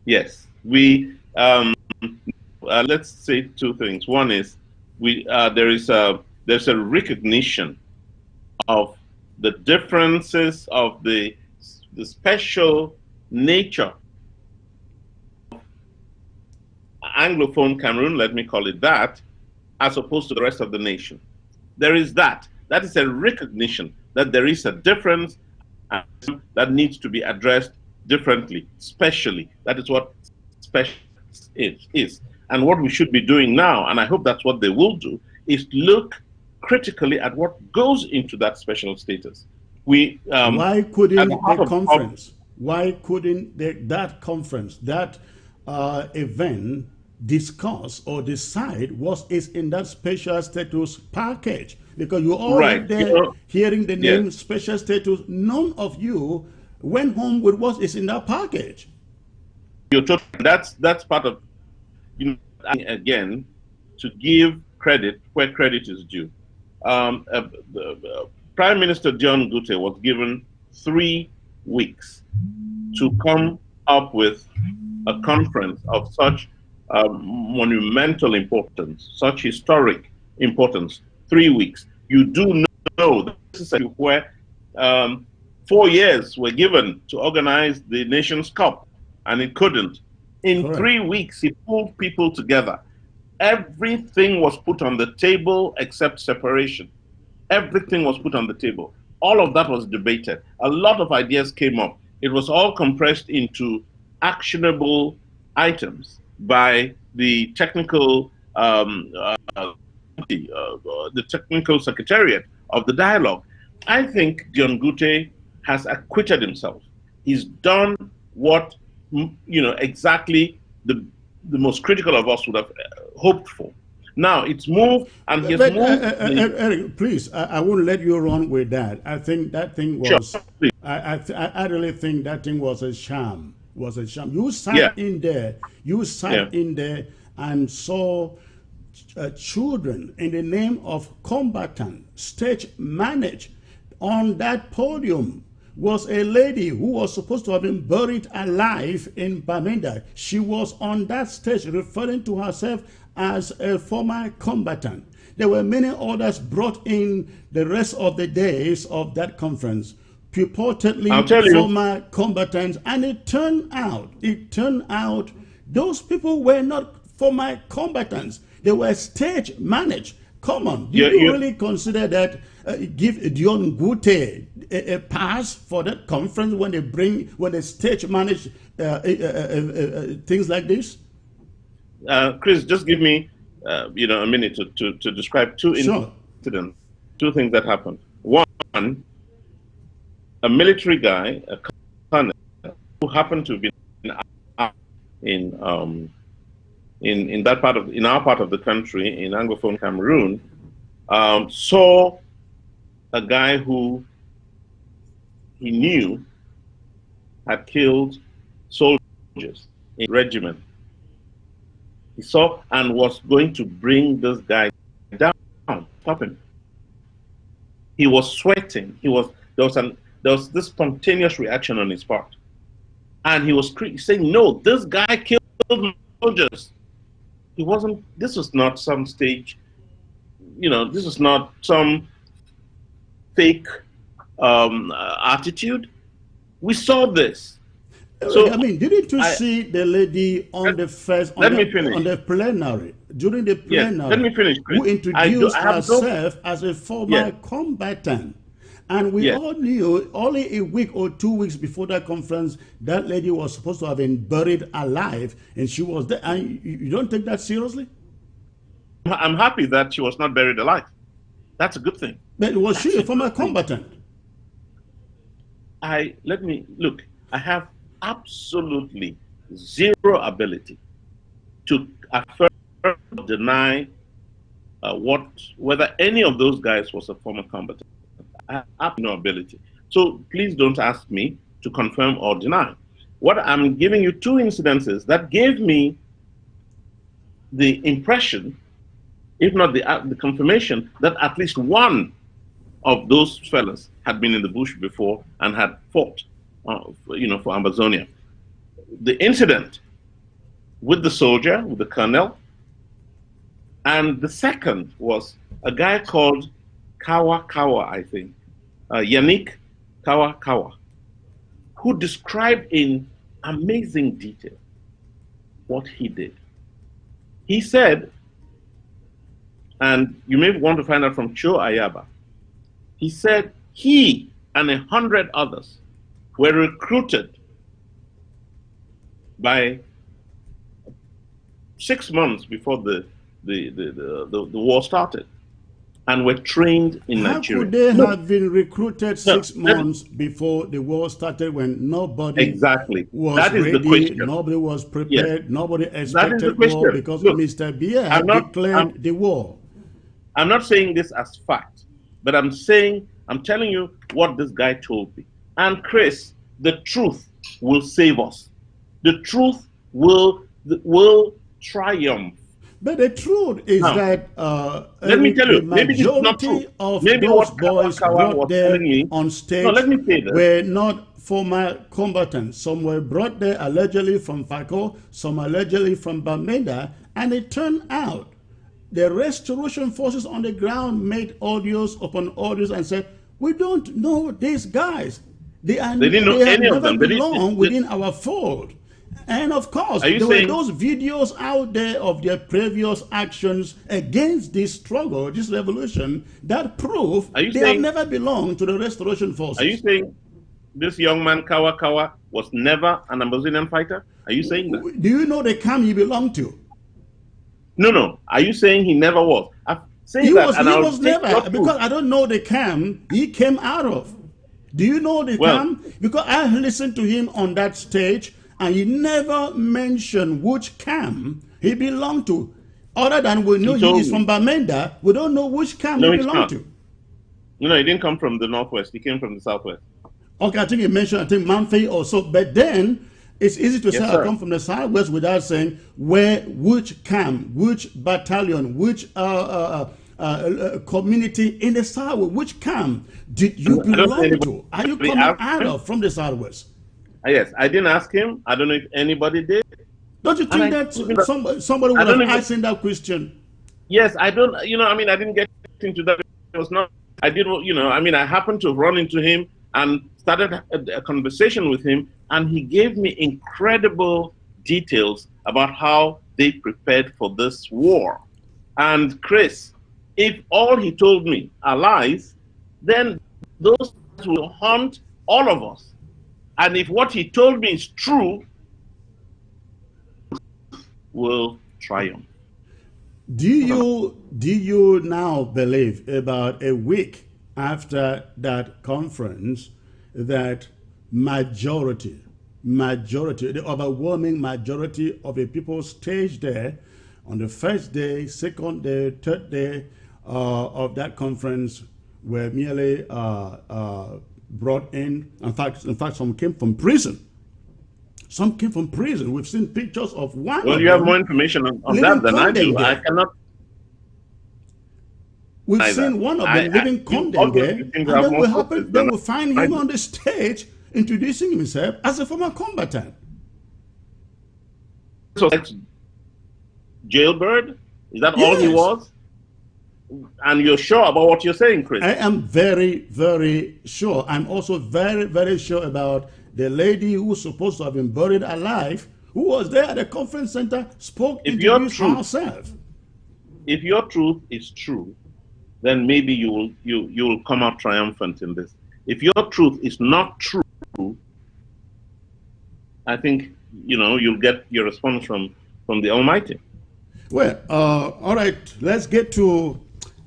Yes, we let's say two things. One is there's a recognition of the differences of the special nature of Anglophone Cameroon, let me call it that, as opposed to the rest of the nation. There is that. That is a recognition that there is a difference that needs to be addressed differently, specially. That is what special is. And what we should be doing now, and I hope that's what they will do, is look critically at what goes into that special status. Why couldn't the conference? Why couldn't that conference, that event, discuss or decide what is in that special status package? Because you all right there hearing the name special status, none of you went home with what is in that package. You're that's part of, again, to give credit where credit is due. Prime Minister John Gute was given 3 weeks to come up with a conference of such monumental importance, such historic importance. 3 weeks. You do know that this is where 4 years were given to organize the Nations Cup, and it couldn't. In Correct. 3 weeks, he pulled people together. Everything was put on the table except separation. Everything was put on the table. All of that was debated. A lot of ideas came up. It was all compressed into actionable items by the technical the technical secretariat of the dialogue. I think John Gute has acquitted himself. He's done what exactly the most critical of us would have hoped for. Now it's moved, and he's moved. Eric, please, I won't let you run with that. I think that thing was. Sure, I really think that thing was a sham. Was a sham. You sat in there. You sat in there and saw children in the name of combatant stage managed. On that podium was a lady who was supposed to have been buried alive in Bamenda. She was on that stage referring to herself as a former combatant. There were many others brought in the rest of the days of that conference, purportedly former combatants, and it turned out those people were not former combatants. They were stage managed. Come on, do you really consider that give Dion Gute a pass for that conference when they stage manage things like this? Chris, just give me a minute to describe two Sure. incidents, two things that happened. One, a military guy, a colonel, who happened to be in that in our part of the country, in Anglophone Cameroon, saw a guy who he knew had killed soldiers in a regiment. He saw and was going to bring this guy down, stop him. He was sweating. There was this spontaneous reaction on his part, and he was saying, "No, this guy killed soldiers." He wasn't. This was not some stage. This was not some fake attitude. We saw this. So, I mean, didn't you see the lady on the first, on the plenary, during the plenary, yes, let me finish, Chris. Who introduced herself as a former combatant? And we all knew, only a week or 2 weeks before that conference, that lady was supposed to have been buried alive, and she was there. And you don't take that seriously? I'm happy that she was not buried alive. That's a good thing. But was she a former combatant? Let me look. I have absolutely zero ability to affirm or deny whether any of those guys was a former combatant. I have no ability. So please don't ask me to confirm or deny. What I'm giving you two incidences that gave me the impression, if not the confirmation, that at least one of those fellas had been in the bush before and had fought, for Amazonia. The incident with the soldier, with the colonel, and the second was a guy called Kawa Kawa, I think, Yannick Kawa Kawa, who described in amazing detail what he did. He said, and you may want to find out from Cho Ayaba, he said he and 100 others were recruited by 6 months before the war started and were trained in Nigeria. How could they have been recruited 6 months before the war started when nobody was that is ready, the question. Nobody was prepared, nobody expected war war because Mr. Biya declared the war? I'm not saying this as fact, but I'm telling you what this guy told me. And Chris, the truth will save us. The truth will triumph. But the truth is that let me tell you, the maybe this is not majority true. of Maybe those what boys Kawa brought was there telling me, on stage let me say this. were not former combatants. Some were brought there allegedly from Fako, some allegedly from Bamenda, and it turned out the restoration forces on the ground made audios upon audios and said, we don't know these guys. They have never belonged within our fold. And of course, there were those videos out there of their previous actions against this struggle, this revolution, that prove they have never belonged to the restoration forces. Are you saying this young man, Kawa Kawa, was never an Amazonian fighter? Are you saying that? Do you know the camp he belonged to? No. Are you saying he never was? He was never, because I don't know the camp he came out of. Do you know the camp? Because I listened to him on that stage, and he never mentioned which camp he belonged to. Other than we know he is from Bamenda, we don't know which camp he belonged to. No, he didn't come from the northwest. He came from the southwest. Okay, I think he mentioned, Manfei or so. But then it's easy to say I come from the southwest without saying which camp, which battalion, which community in the southwest, which camp did you belong to? Are you coming out of from the southwest? Yes, I didn't ask him. I don't know if anybody did. Don't you think that somebody would have asked him that question? Yes, I don't, I didn't get into that. It was not, I happened to run into him and started a conversation with him, and he gave me incredible details about how they prepared for this war. And Chris, if all he told me are lies, then those will haunt all of us. And if what he told me is true, will triumph. Do you now believe, about a week after that conference, that the overwhelming majority of the people staged there on the first day, second day, third day of that conference were merely brought in? In fact, some came from prison. Some came from prison. We've seen pictures of one. Well, you have more information on that than I do. I cannot. We've seen one of them living condemned there, and then we find him on the stage introducing himself as a former combatant. So that's jailbird? Is that all he was? And you're sure about what you're saying, Chris? I am very, very sure. I'm also very, very sure about the lady who was supposed to have been buried alive, who was there at the conference center, spoke, introduced herself. If your truth is true, then maybe you'll come out triumphant in this. If your truth is not true, I think you'll get your response from the Almighty. Well, all right. Let's get to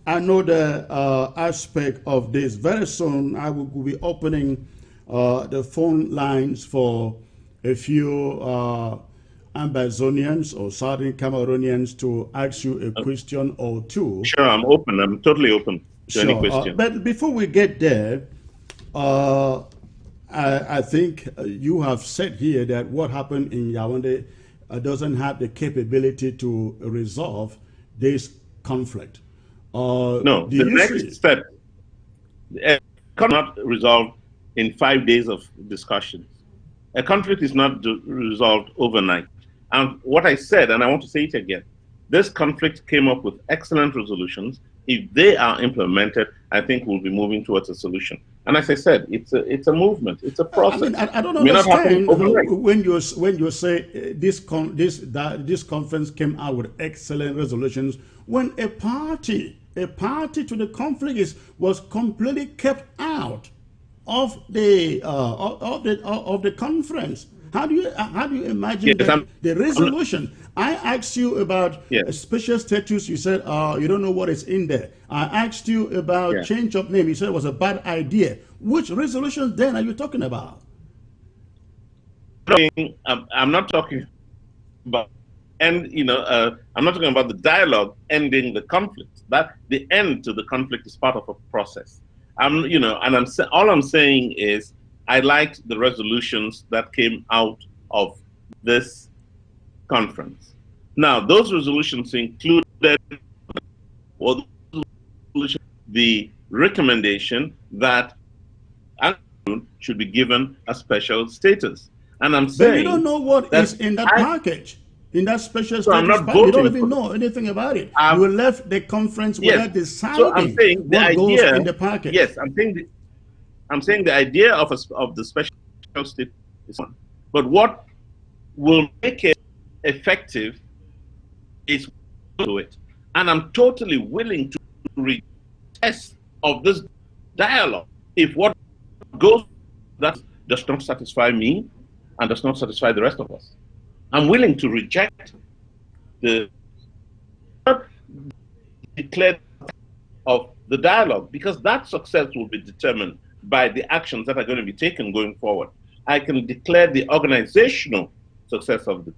another aspect of this. Very soon, I will be opening the phone lines for a few Ambazonians or Southern Cameroonians to ask you a question or two. Sure, I'm open. I'm totally open to any question. But before we get there, I think you have said here that what happened in Yaoundé doesn't have the capability to resolve this conflict. No, the next step cannot resolve in 5 days of discussions. A conflict is not resolved overnight. And what I said, and I want to say it again, this conflict came up with excellent resolutions. If they are implemented, I think we'll be moving towards a solution. And as I said, it's a movement, it's a process. I don't understand when you say this conference came out with excellent resolutions when a party to the conflict was completely kept out of the conference. How do you imagine the resolution? I asked you about special status. You said you don't know what is in there. I asked you about change of name. You said it was a bad idea. Which resolutions then are you talking about? I'm not talking about, I'm not talking about the dialogue ending the conflict. That the end to the conflict is part of a process. All I'm saying is I liked the resolutions that came out of this conference. Now, those resolutions included the recommendation that Cameroon should be given a special status. And I'm saying, but you don't know what is in that package. In that special status, you don't even know anything about it. You left the conference without deciding what goes in the package. Yes, I'm saying the idea of the special status is one. But what will make it effective is to it. And I'm totally willing to retest of this dialogue if what goes that does not satisfy me and does not satisfy the rest of us. I'm willing to reject the declared of the dialogue because that success will be determined by the actions that are going to be taken going forward. I can declare the organizational success of the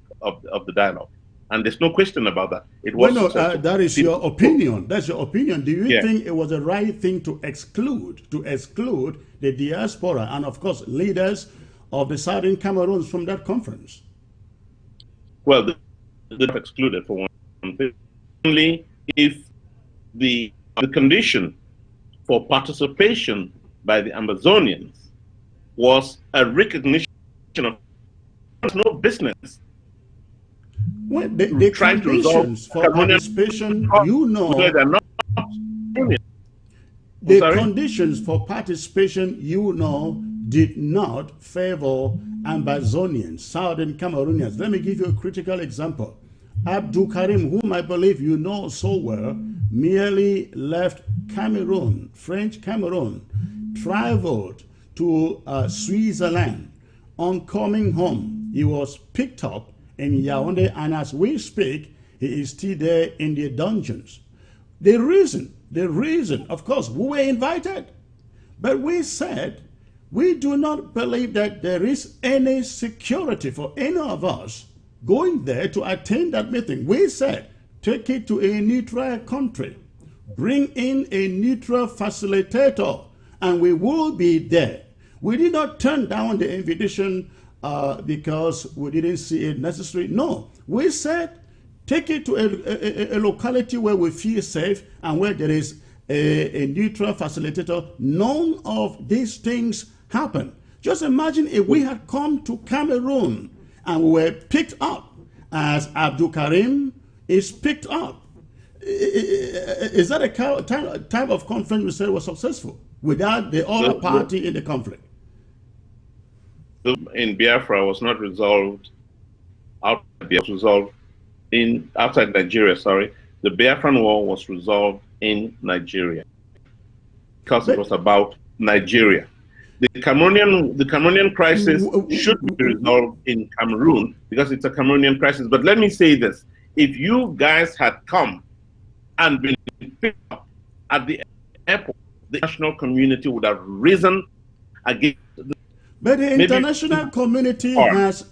dialogue, and there's no question about that. It was that is your opinion. That's your opinion. Do you think it was the right thing to exclude the diaspora and, of course, leaders of the Southern Cameroons from that conference? Well, they're excluded for one thing. Only if the condition for participation by the Ambazonians was a recognition of no business. Well, the conditions for participation, the conditions for participation, did not favor Ambazonians, Southern Cameroonians. Let me give you a critical example. Abdul Karim, whom I believe you know so well, merely left Cameroon, French Cameroon, traveled to Switzerland. On coming home, he was picked up in Yaoundé, and as we speak, he is still there in the dungeons. The reason, of course, we were invited, but we said we do not believe that there is any security for any of us going there to attend that meeting. We said, take it to a neutral country, bring in a neutral facilitator, and we will be there. We did not turn down the invitation because we didn't see it necessary. No, we said, take it to a locality where we feel safe and where there is a neutral facilitator. None of these things happen. Just imagine if we had come to Cameroon and we were picked up as Abdul Karim is picked up. Is that a type of conference we said was successful without the other party in the conflict? In Biafra was not resolved outside Biafra, was resolved outside Nigeria, sorry. The Biafran war was resolved in Nigeria because it was about Nigeria. The Cameroonian crisis should be resolved in Cameroon because it's a Cameroonian crisis. But let me say this. If you guys had come and been picked up at the airport, the international community would have risen against but the international community has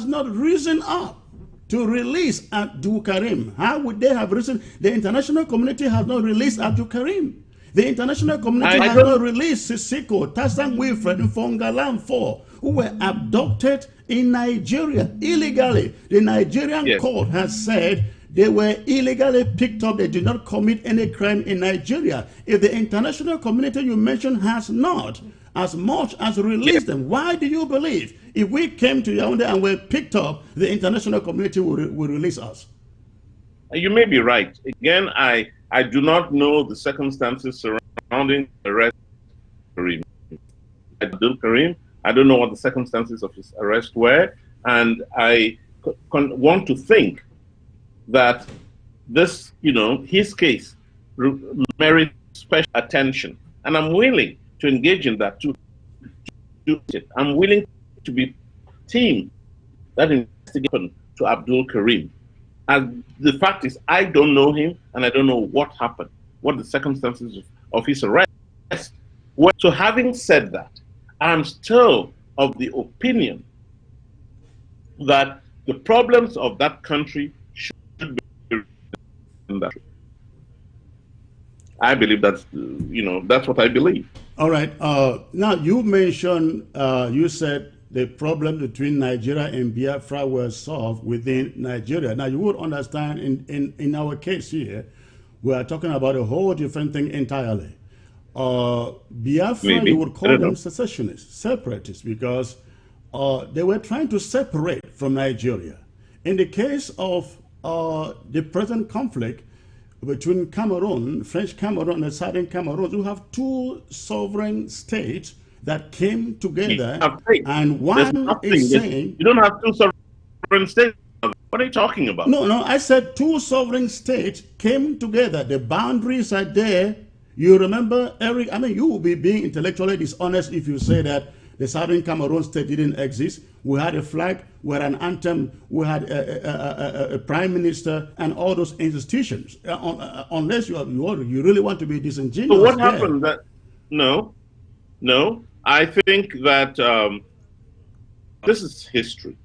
not risen up to release Abdul Karim. How would they have risen? The international community has not released Abdul Karim. The international community has not released Sisiko, Tassan Wilfred, and Fongalan 4, who were abducted in Nigeria illegally. The Nigerian court has said they were illegally picked up. They did not commit any crime in Nigeria. If the international community you mentioned has not as much as released them, why do you believe if we came to Yaoundé and were picked up, the international community will release us? You may be right. Again, I do not know the circumstances surrounding the arrest of Karim. Abdul Karim, I don't know what the circumstances of his arrest were, and I want to think that this, his case merits special attention, and I'm willing to engage in that, to do it. I'm willing to be team that investigation to Abdul Karim. And the fact is, I don't know him, and I don't know what happened, what the circumstances of his arrest. So having said that, I'm still of the opinion that the problems of that country should be in that. I believe that's what I believe. All right. Now you mentioned, you said the problem between Nigeria and Biafra were solved within Nigeria. Now you would understand in our case here, we are talking about a whole different thing entirely. Biafra, Maybe. you would call them secessionists, separatists, because they were trying to separate from Nigeria. In the case of the present conflict between Cameroon, French Cameroon and Southern Cameroon, you have two sovereign states that came together, and one is saying... You don't have two sovereign states. What are you talking about? No, I said two sovereign states came together. The boundaries are there. You remember, Eric, you will be being intellectually dishonest if you say that the Southern Cameroon state didn't exist. We had a flag, we had an anthem, we had a prime minister, and all those institutions. Unless you really want to be disingenuous. So what happened? That no. I think that this is history,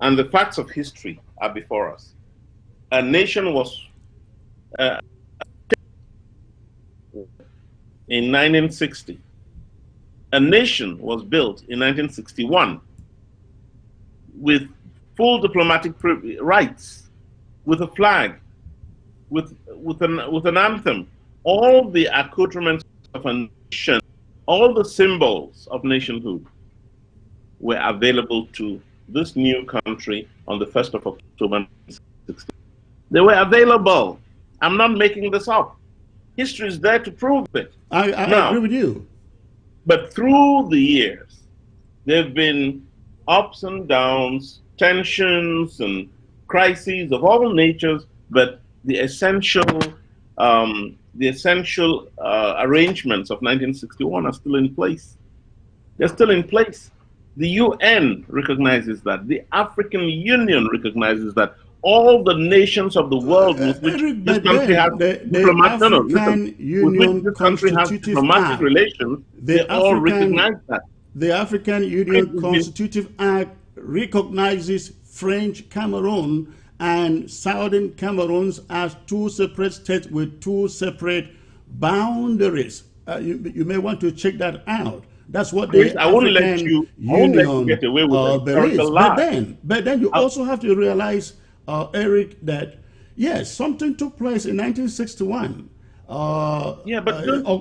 and the facts of history are before us. A nation was in 1960. A nation was built in 1961 with full diplomatic rights, with a flag, with an anthem, all the accoutrements of a nation, all the symbols of nationhood were available to this new country on the 1st of October 1960. They were available. I'm not making this up. History is there to prove it. I agree with you. But through the years, there have been ups and downs, tensions and crises of all natures, but the essential arrangements of 1961 are still in place. They're still in place. The UN recognizes that. The African Union recognizes that. All the nations of the world with which Eric, this but country has then the diplomatic, no, no, African listen, with which Union this country has Constitutive diplomatic Act, relations, they all recognize that. the African Union Constitutive Act recognizes French Cameroon and Southern Cameroon as two separate states with two separate boundaries. You may want to check that out. That's what the I won't let African you Union get away with a believes. historical lie. But then you also have to realize, Eric, that yes, something took place in 1961. Yeah, but October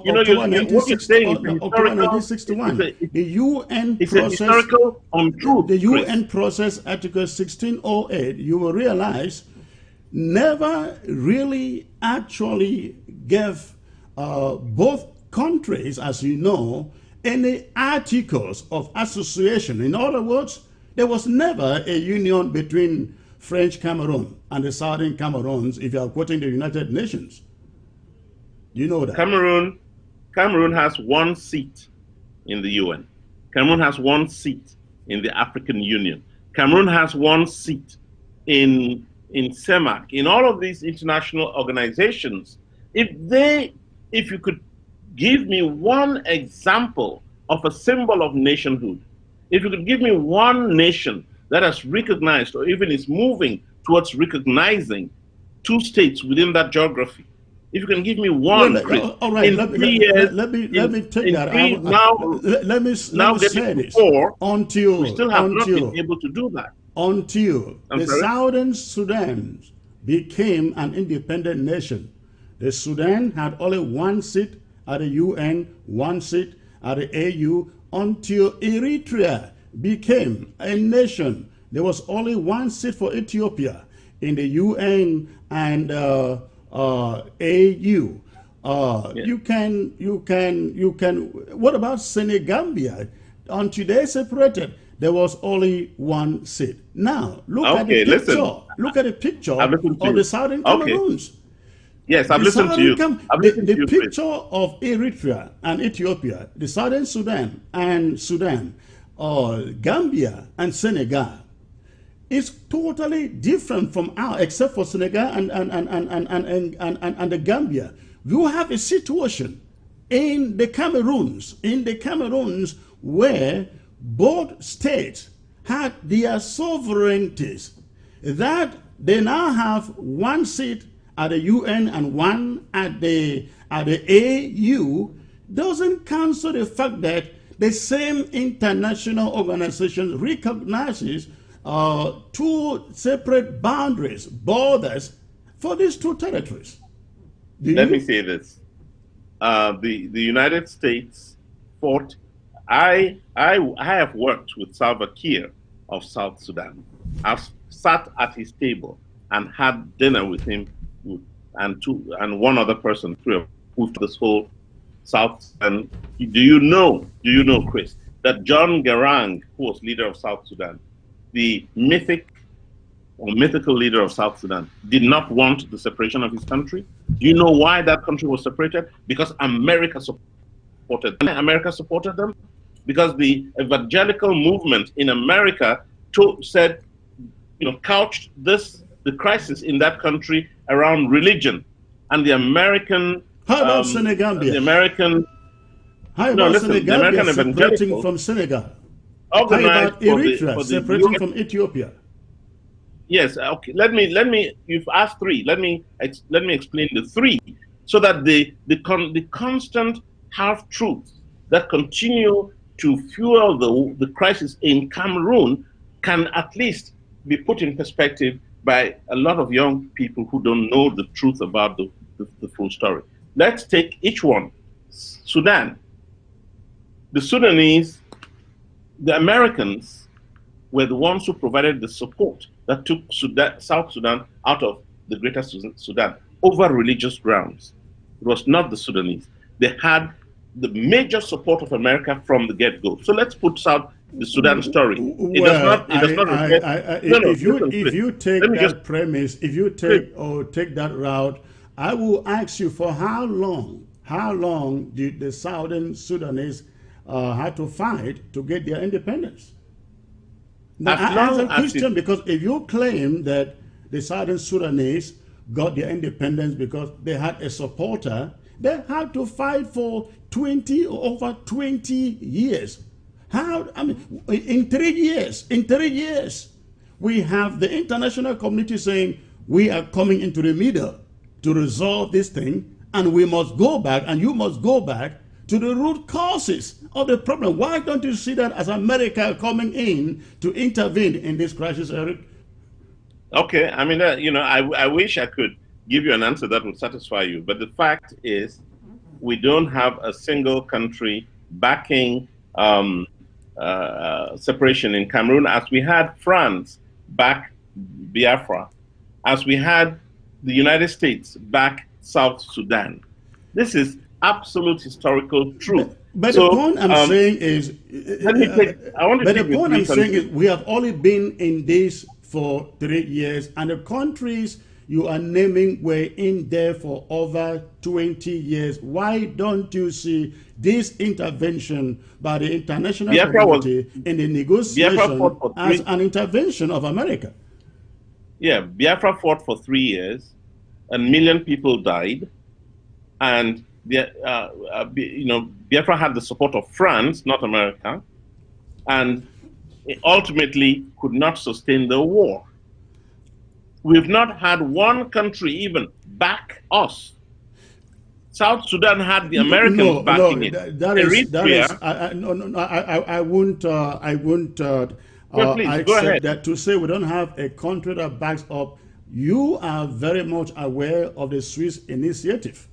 what you're saying is October 1961. The UN it's a process, historical untruth. the Chris. UN process, Article 1608. You will realize never really actually gave both countries, as you know, any articles of association. In other words, there was never a union between French Cameroon and the Southern Cameroons, if you are quoting the United Nations. You know that. Cameroon has one seat in the UN. Cameroon has one seat in the African Union. Cameroon has one seat in CEMAC. In all of these international organizations, if you could give me one example of a symbol of nationhood, if you could give me one nation that has recognized or even is moving towards recognizing two states within that geography, if you can give me one, well, Chris, all right, in 3 years, let me take that. Let me say this. Until we still have not been able to do that. Until the Southern Sudan became an independent nation. The Sudan had only one seat at the UN, one seat at the AU, until Eritrea became a nation. There was only one seat for Ethiopia in the UN and AU. You can. What about Senegambia? Until they separated, there was only one seat. Now look at the picture. Listen. Look at the picture of the Southern Cameroons. Yes, I've listened to you. The picture of Eritrea and Ethiopia, the Southern Sudan and Sudan, Gambia and Senegal, is totally different from ours, except for Senegal and the Gambia. You have a situation in the Cameroons, where both states had their sovereignties, that they now have one seat at the UN and one at the AU, doesn't cancel the fact that the same international organization recognizes two separate borders for these two territories. Let me say this. The United States fought. I have worked with Salva Kiir of South Sudan. I've sat at his table and had dinner with him and one other person, who this whole South Sudan. Do you know, Chris, that John Garang, who was leader of South Sudan, the mythical leader of South Sudan, did not want the separation of his country? Do you know why that country was separated? Because America supported them. America supported them because the evangelical movement in America said, couched the crisis in that country around religion, and the American. How about Senegambia? The American. How about Senegambia separating from Senegal? How about Eritrea separating from Ethiopia? Yes. Okay. Let me. You've asked three. Let me explain the three, so that the constant half truths that continue to fuel the crisis in Cameroon can at least be put in perspective by a lot of young people who don't know the truth about the full story. Let's take each one. Sudan. The Sudanese, the Americans were the ones who provided the support that took South Sudan out of the Greater Sudan over religious grounds. It was not the Sudanese. They had the major support of America from the get-go. So let's put the Sudan story. It does Well, not. It does not reflect. No, no. if you Listen, if please. you take Let me just. that premise, if you Please. take that route, I will ask you for how long? How long did the Southern Sudanese had to fight to get their independence? Now, As I ask long a as question because if you claim that the Southern Sudanese got their independence because they had a supporter, they had to fight for 20 or over 20 years. How? I mean, in 3 years, we have the international community saying we are coming into the middle to resolve this thing, and we must go back, and you must go back to the root causes of the problem. Why don't you see that as America coming in to intervene in this crisis, Eric? Okay, I mean, I wish I could give you an answer that would satisfy you, but the fact is, we don't have a single country backing separation in Cameroon, as we had France back Biafra, as we had the United States back South Sudan. This is absolute historical truth. But So, the point I'm saying is, let me take. I want to but take the you point three I'm saying countries. is, we have only been in this for 3 years, and the countries you are naming were in there for over 20 years. Why don't you see this intervention by the international Biafra was community in the Biafra negotiation fought for as three. an intervention of America? Yeah, Biafra fought for 3 years. A million people died, and Biafra had the support of France, not America, and it ultimately could not sustain the war. We've not had one country even back us. South Sudan had the Americans No, backing no, it. that is, Eritrea, no, no, no, I won't, well, please go ahead. accept that to say we don't have a country that backs up. You are very much aware of the Swiss initiative.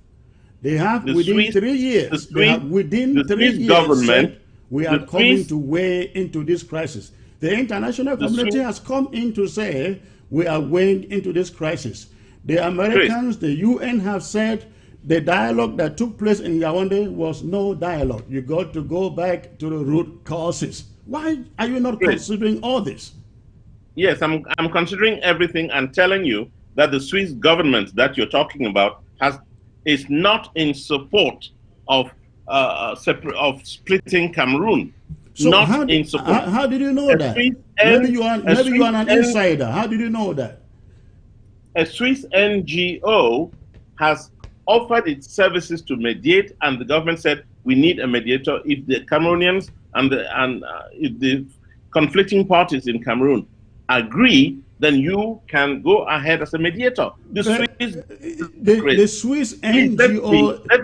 They have The within Swiss, 3 years, the they have Swiss, within the 3 Swiss years government, said we are the coming Swiss, to weigh into this crisis. The international the community Swiss, has come in to say we are weighing into this crisis. The Chris, Americans, the UN have said the dialogue that took place in Yaoundé was no dialogue. You got to go back to the root causes. Why are you not Chris. considering all this? Yes, I'm considering everything and telling you that the Swiss government that you're talking about is not in support of of splitting Cameroon. So Not in support. how did you know A that? Swiss N, a Maybe you Swiss are an N, insider. How did you know that? a Swiss NGO has offered its services to mediate, and the government said we need a mediator if the Cameroonians and if the conflicting parties in Cameroon agree, then you can go ahead as a mediator. The But Swiss, the Chris, Swiss please NGO, let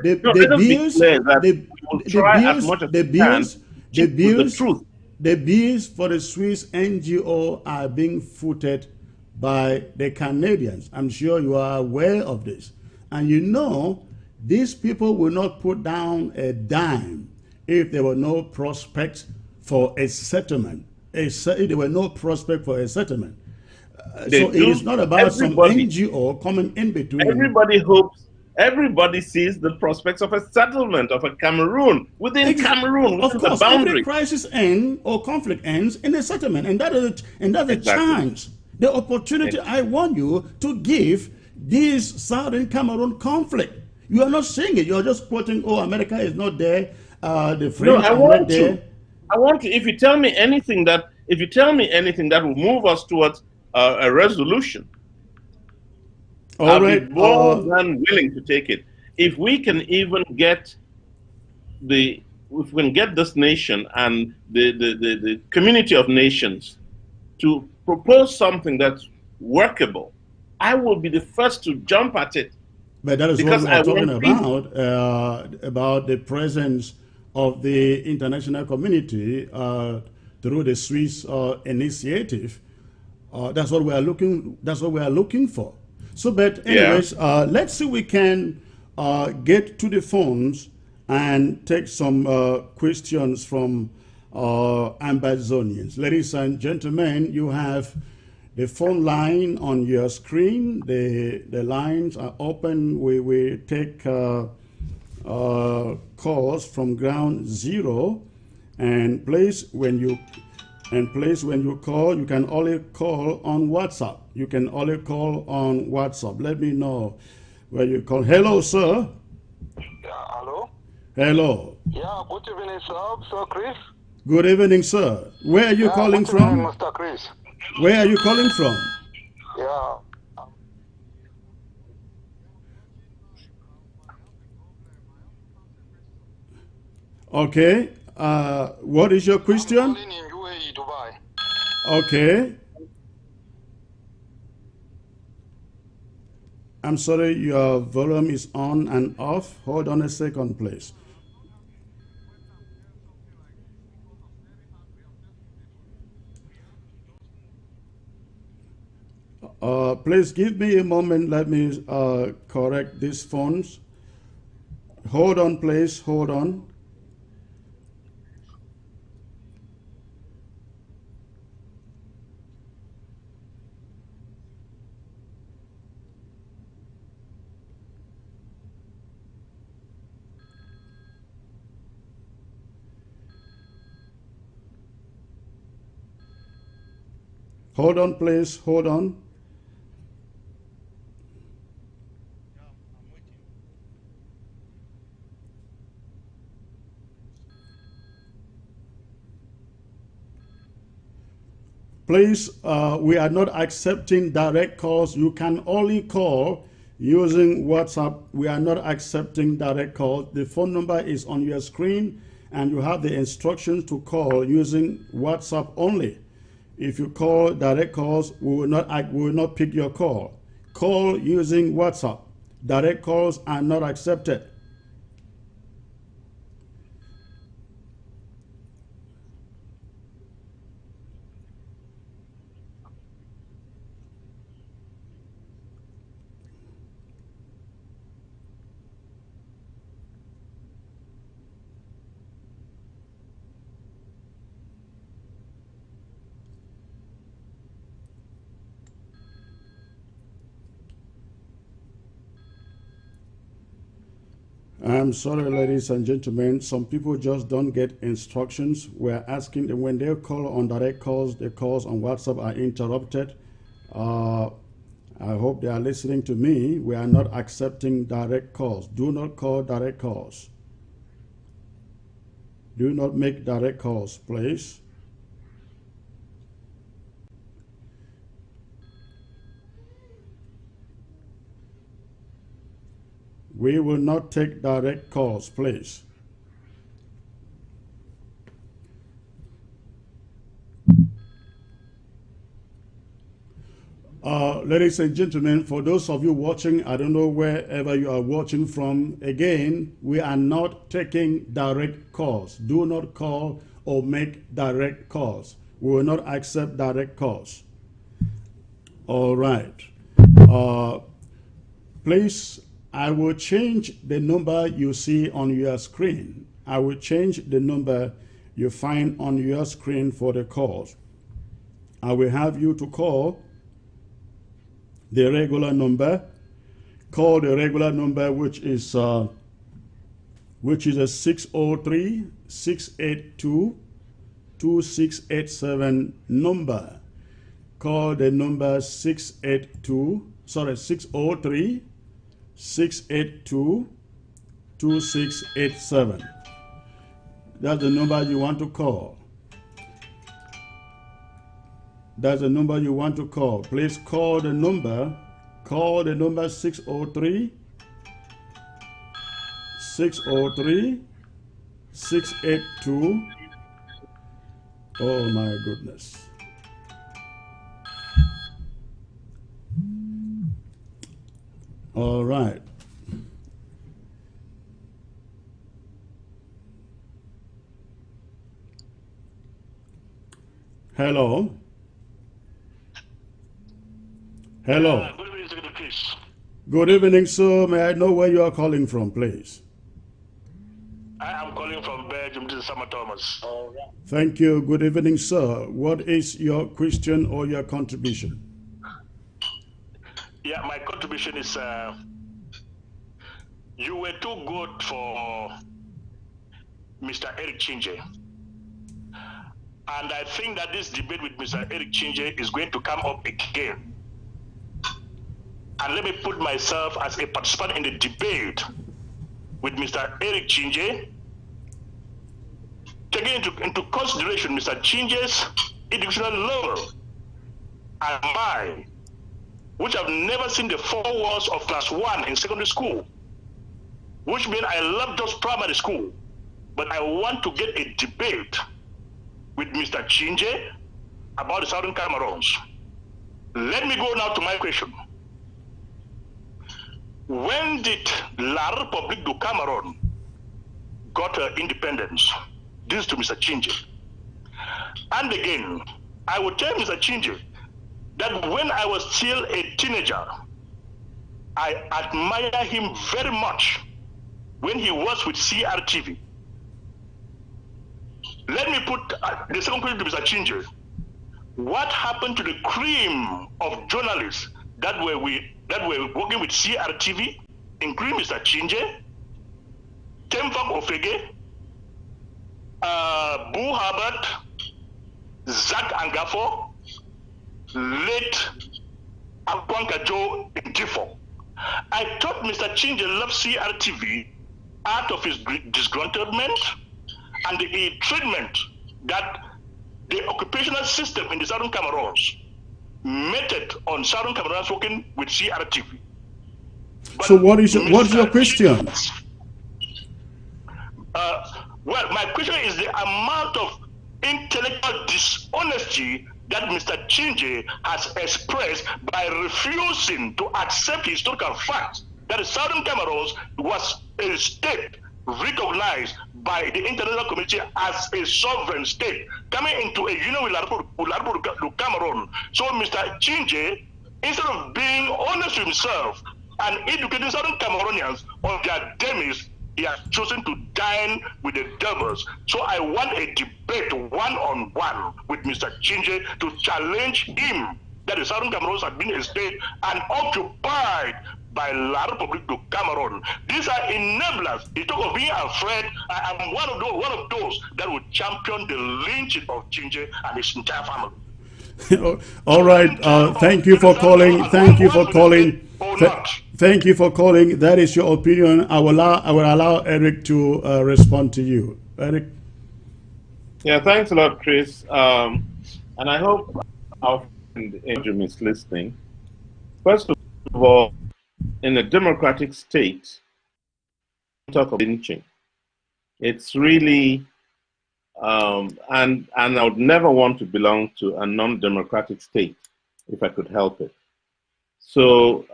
us be clear that we will try as much as we can to keep with the truth. the bills for the Swiss NGO are being footed by the Canadians. I'm sure you are aware of this. And you know, these people will not put down a dime if there were no prospects for a settlement. If there were no prospect for a settlement. So it is not about some NGO coming in between. Everybody hopes, everybody sees the prospects of a settlement of a Cameroon, within Cameroon, Of within course, the every boundary. crisis ends or conflict ends in a settlement, and that's a Exactly. chance, the opportunity I want you to give this Southern Cameroon conflict. You are not saying it. You are just quoting, "Oh, America is not there. The No, French I are not want there." to. I want to. If you tell me anything that will move us towards a resolution, All I'll be right. more than willing to take it. If we can even get if we can get this nation and the community of nations to propose something that's workable, I will be the first to jump at it. But that is what Because we I are talking want peace. about the presence of the international community through the Swiss initiative. That's what we are looking. That's what we are looking for. So, but anyways, let's see if we can get to the phones and take some questions from Ambazonians. Ladies and gentlemen, you have the phone line on your screen. The lines are open. We take calls from ground zero, and please, when you And please, when you call, you can only call on WhatsApp. You can only call on WhatsApp. Let me know where you call. Hello, sir. Yeah, hello? Hello. Yeah, good evening, sir. Sir Chris? Good evening, sir. Where are you calling good evening, from? Mr. Chris. Where are you calling from? Yeah. Okay. What is your I'm question? calling in UAE, Dubai. Okay. I'm sorry, your volume is on and off. Hold on a second, please. Please give me a moment. Let me correct these phones. Hold on, please. Hold on. Hold on, please. Hold on. Please, we are not accepting direct calls. You can only call using WhatsApp. We are not accepting direct calls. The phone number is on your screen, and you have the instructions to call using WhatsApp only. If you call direct calls, we will not pick your call. Call using WhatsApp. Direct calls are not accepted. I'm sorry, ladies and gentlemen. Some people just don't get instructions. We're asking them when they call on direct calls, the calls on WhatsApp are interrupted. Uh, I hope they are listening to me. We are not accepting direct calls. Do not call direct calls. Do not make direct calls, please. We will not take direct calls, please. Ladies and gentlemen, for those of you watching, I don't know wherever you are watching from, again, we are not taking direct calls. Do not call or make direct calls. We will not accept direct calls. All right. Uh, Please, I will change the number you see on your screen. I will change the number you find on your screen for the calls. I will have you to call the regular number. Call the regular number, which is a 603-682-2687 number. Call the number 682-2687. That's the number you want to call. That's the number you want to call. Please call the number. Call the number 603 682. Oh my goodness. All right. Hello. Hello. Good evening, Secretary Chris. Good evening, sir. May I know where you are calling from, please? I am calling from Belgium. This is Summer Thomas. Thank you. Good evening, sir. What is your question or your contribution? Yeah, my contribution is you were too good for Mr. Eric Chinje. And I think that this debate with Mr. Eric Chinje is going to come up again. And let me put myself as a participant in the debate with Mr. Eric Chinje, taking into consideration Mr. Chinje's educational level and mine, which have never seen the four walls of class 1 in secondary school, which means I love just primary school, but I want to get a debate with Mr. Chinje about the Southern Cameroons. Let me go now to my question. When did La République du Cameroun got her independence? This is to Mr. Chinje. And again, I will tell Mr. Chinje that when I was still a teenager, I admire him very much when he was with CRTV. Let me put the second question to Mr. Chinje. What happened to the cream of journalists that were working with CRTV, including Mr. Chinje, Temfak Ofege, Boo Herbert, Zach Angafo, late Akwanka Joe Indifo? I thought Mr. Chinje left CRTV out of his disgruntlement and the treatment that the occupational system in the Southern Cameroons meted on Southern Cameroons working with CRTV. But so what's your question? Well, my question is the amount of intellectual dishonesty that Mr. Chinje has expressed by refusing to accept historical facts that the Southern Cameroons was a state recognized by the international community as a sovereign state, coming into a union with the Cameroon. So Mr. Chinje, instead of being honest with himself and educating Southern Cameroonians on their demise, he has chosen to dine with the devils. So I want a debate one-on-one with Mr. Chinje to challenge him that the Southern Cameroons have been a state and occupied by La République du Cameroon. These are enablers. He talk of being afraid. I am one of those that will champion the lynching of Chinje and his entire family. All right. Thank you for calling. Thank you for calling. Thank you for calling. That is your opinion. I will allow Eric to respond to you. Eric. Yeah, thanks a lot, Chris. And I hope our friend Andrew is listening. First of all, in a democratic state, talk of lynching. It's really, and I would never want to belong to a non-democratic state if I could help it. So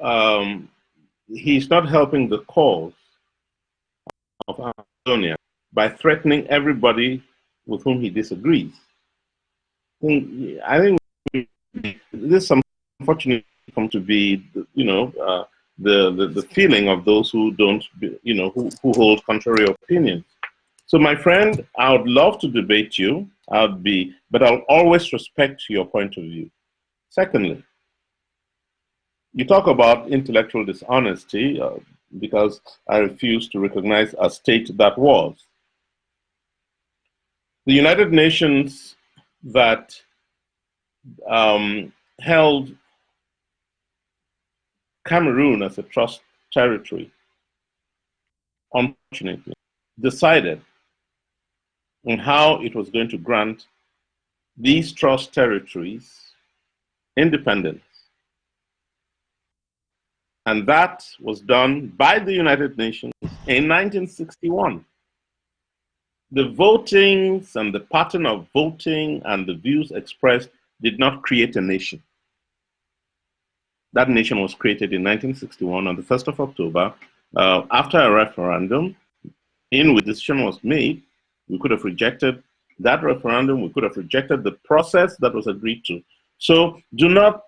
he's not helping the cause of Amazonia by threatening everybody with whom he disagrees. I think this is unfortunately come to be, the feeling of those who don't, who hold contrary opinions. So, my friend, I would love to debate you. But I'll always respect your point of view. Secondly, you talk about intellectual dishonesty because I refuse to recognize a state that was. The United Nations that held Cameroon as a trust territory, unfortunately, decided on how it was going to grant these trust territories independence. And that was done by the United Nations in 1961. The votings and the pattern of voting and the views expressed did not create a nation. That nation was created in 1961 on the 1st of October after a referendum in which the decision was made. We could have rejected that referendum. We could have rejected the process that was agreed to. So do not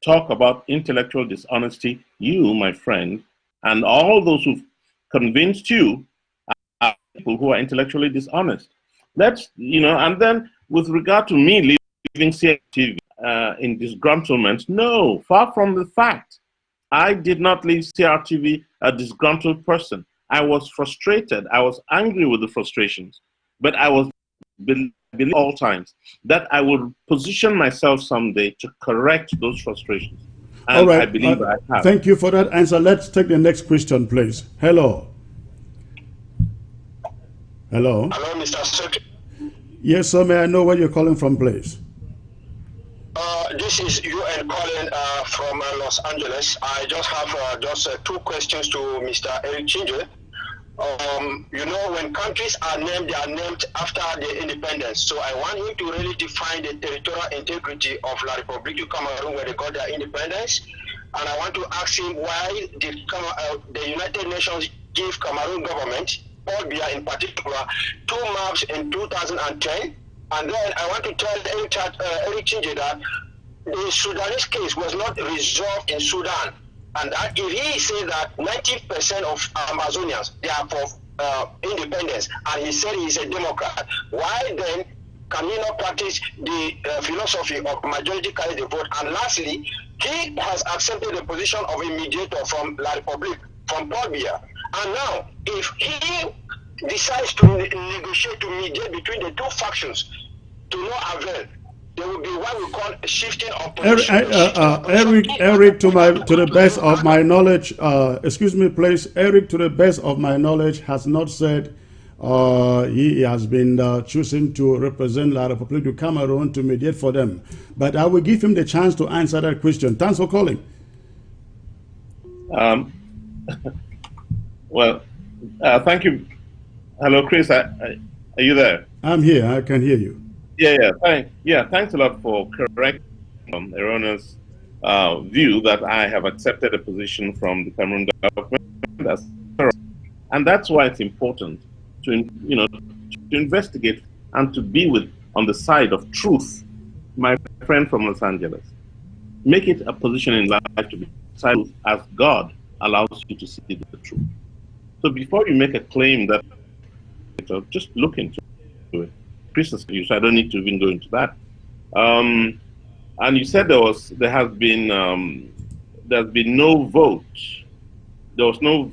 talk about intellectual dishonesty. You, my friend, and all those who've convinced you are people who are intellectually dishonest. And then with regard to me leaving CRTV in disgruntlement, no, far from the fact. I did not leave CRTV a disgruntled person. I was frustrated. I was angry with the frustrations, but I was believe all times that I will position myself someday to correct those frustrations. And All right. I believe I have. Thank you for that answer. Let's take the next question, please. Hello. Hello. Hello, Mr. Secretary. Yes, sir. May I know where you're calling from, please? This is UN calling from Los Angeles. I just have two questions to Mr. Eric Chinje. You know, when countries are named, they are named after their independence. So I want him to really define the territorial integrity of La République du Cameroon when they got their independence. And I want to ask him why did the United Nations give Cameroon government, Paul Biya in particular, 2 maps in 2010. And then I want to tell Eric Chinje that the Sudanese case was not resolved in Sudan. And that if he says that 90% of Amazonians, they are for independence, and he said he's a Democrat, why then can he not practice the philosophy of majority carries the vote? And lastly, he has accepted the position of a mediator from La République, from Paul Biya. And now, if he decides to negotiate, to mediate between the two factions, to no avail, there will be what we call a shifting of position. Eric, to the best of my knowledge, excuse me, please. Eric, to the best of my knowledge, has not said he has been choosing to represent La République du Cameroun to mediate for them. But I will give him the chance to answer that question. Thanks for calling. Well, thank you. Hello, Chris. Are you there? I'm here. I can hear you. Thanks a lot for correcting erroneous view that I have accepted a position from the Cameroon government, and that's why it's important to investigate and to be on the side of truth. My friend from Los Angeles, make it a position in life to be side as God allows you to see the truth. So before you make a claim that, just look into it. So I don't need to even go into that. And you said there's been no vote. There was no.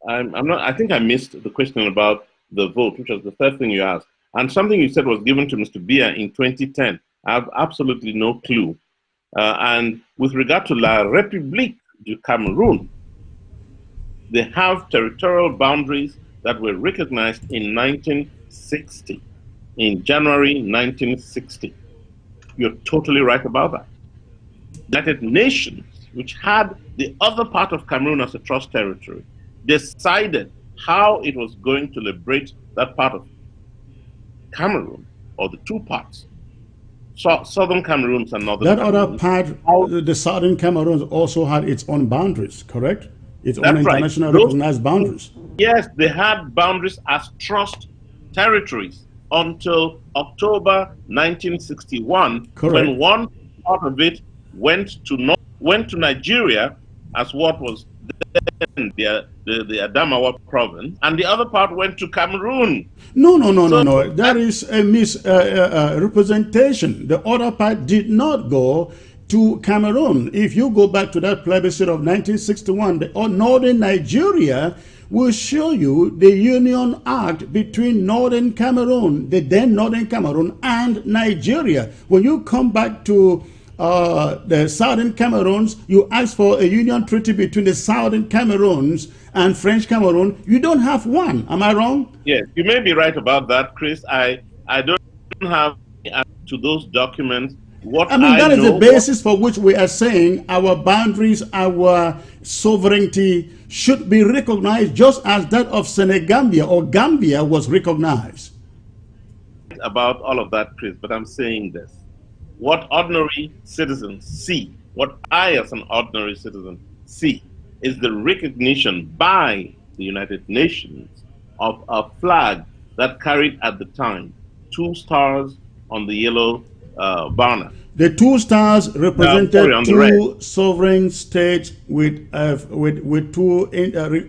I think I missed the question about the vote, which was the third thing you asked. And something you said was given to Mr. Biya in 2010. I have absolutely no clue. And with regard to La République du Cameroun, they have territorial boundaries that were recognized in 1960. In January 1960. You're totally right about that. United Nations, which had the other part of Cameroon as a trust territory, decided how it was going to liberate that part of Cameroon, or the two parts. So southern Cameroon and northern That Cameroon. other part, the southern Cameroon also had its own boundaries, correct? Its own international recognized boundaries. Yes, they had boundaries as trust territories until October 1961, correct, when one part of it went to Nigeria as what was then the Adamawa province, and the other part went to Cameroon. No. That is a misrepresentation. The other part did not go to Cameroon. If you go back to that plebiscite of 1961, the northern Nigeria will show you the Union Act between Northern Cameroon, the then Northern Cameroon, and Nigeria. When you come back to the Southern Cameroons, you ask for a union treaty between the Southern Cameroons and French Cameroon. You don't have one. Am I wrong? Yes, you may be right about that, Chris. I don't have to those documents. That is the basis for which we are saying our boundaries, our sovereignty should be recognized just as that of Senegambia or Gambia was recognized. About all of that, Chris, but I'm saying this. What ordinary citizens see, what I as an ordinary citizen see, is the recognition by the United Nations of a flag that carried at the time 2 stars on the yellow banner. The 2 stars represented 2 sovereign states with 2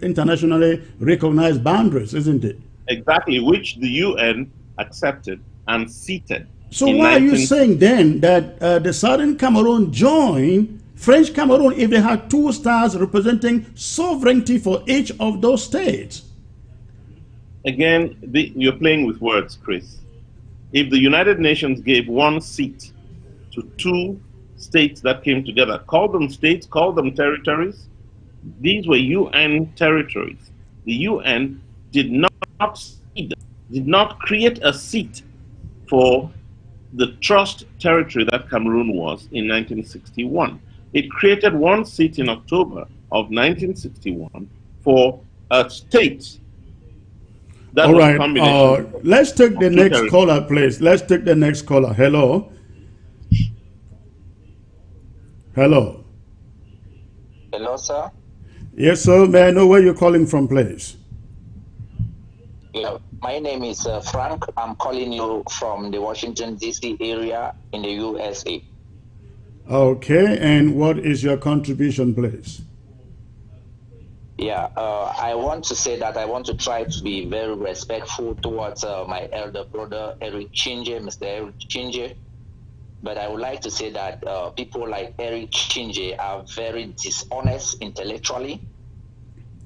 internationally recognized boundaries, isn't it? Exactly, which the UN accepted and seated. So why are you saying then that the Southern Cameroon joined French Cameroon if they had 2 stars representing sovereignty for each of those states? Again, you're playing with words, Chris. If the United Nations gave one seat to two states that came together, call them states, call them territories, these were UN territories. The UN did not create a seat for the trust territory that Cameroon was in 1961. It created one seat in October of 1961 for a state that All was a right. combination Let's take the of two next territories. caller, please. Let's take the next caller. Hello. Hello. Hello, sir. Yes, sir. May I know where you're calling from, please? Yeah, my name is Frank. I'm calling you from the Washington, D.C. area in the USA. Okay. And what is your contribution, please? Yeah, I want to say that I want to try to be very respectful towards my elder brother, Eric Chinje, Mr. Eric Chinje. But I would like to say that people like Eric Chinje are very dishonest intellectually.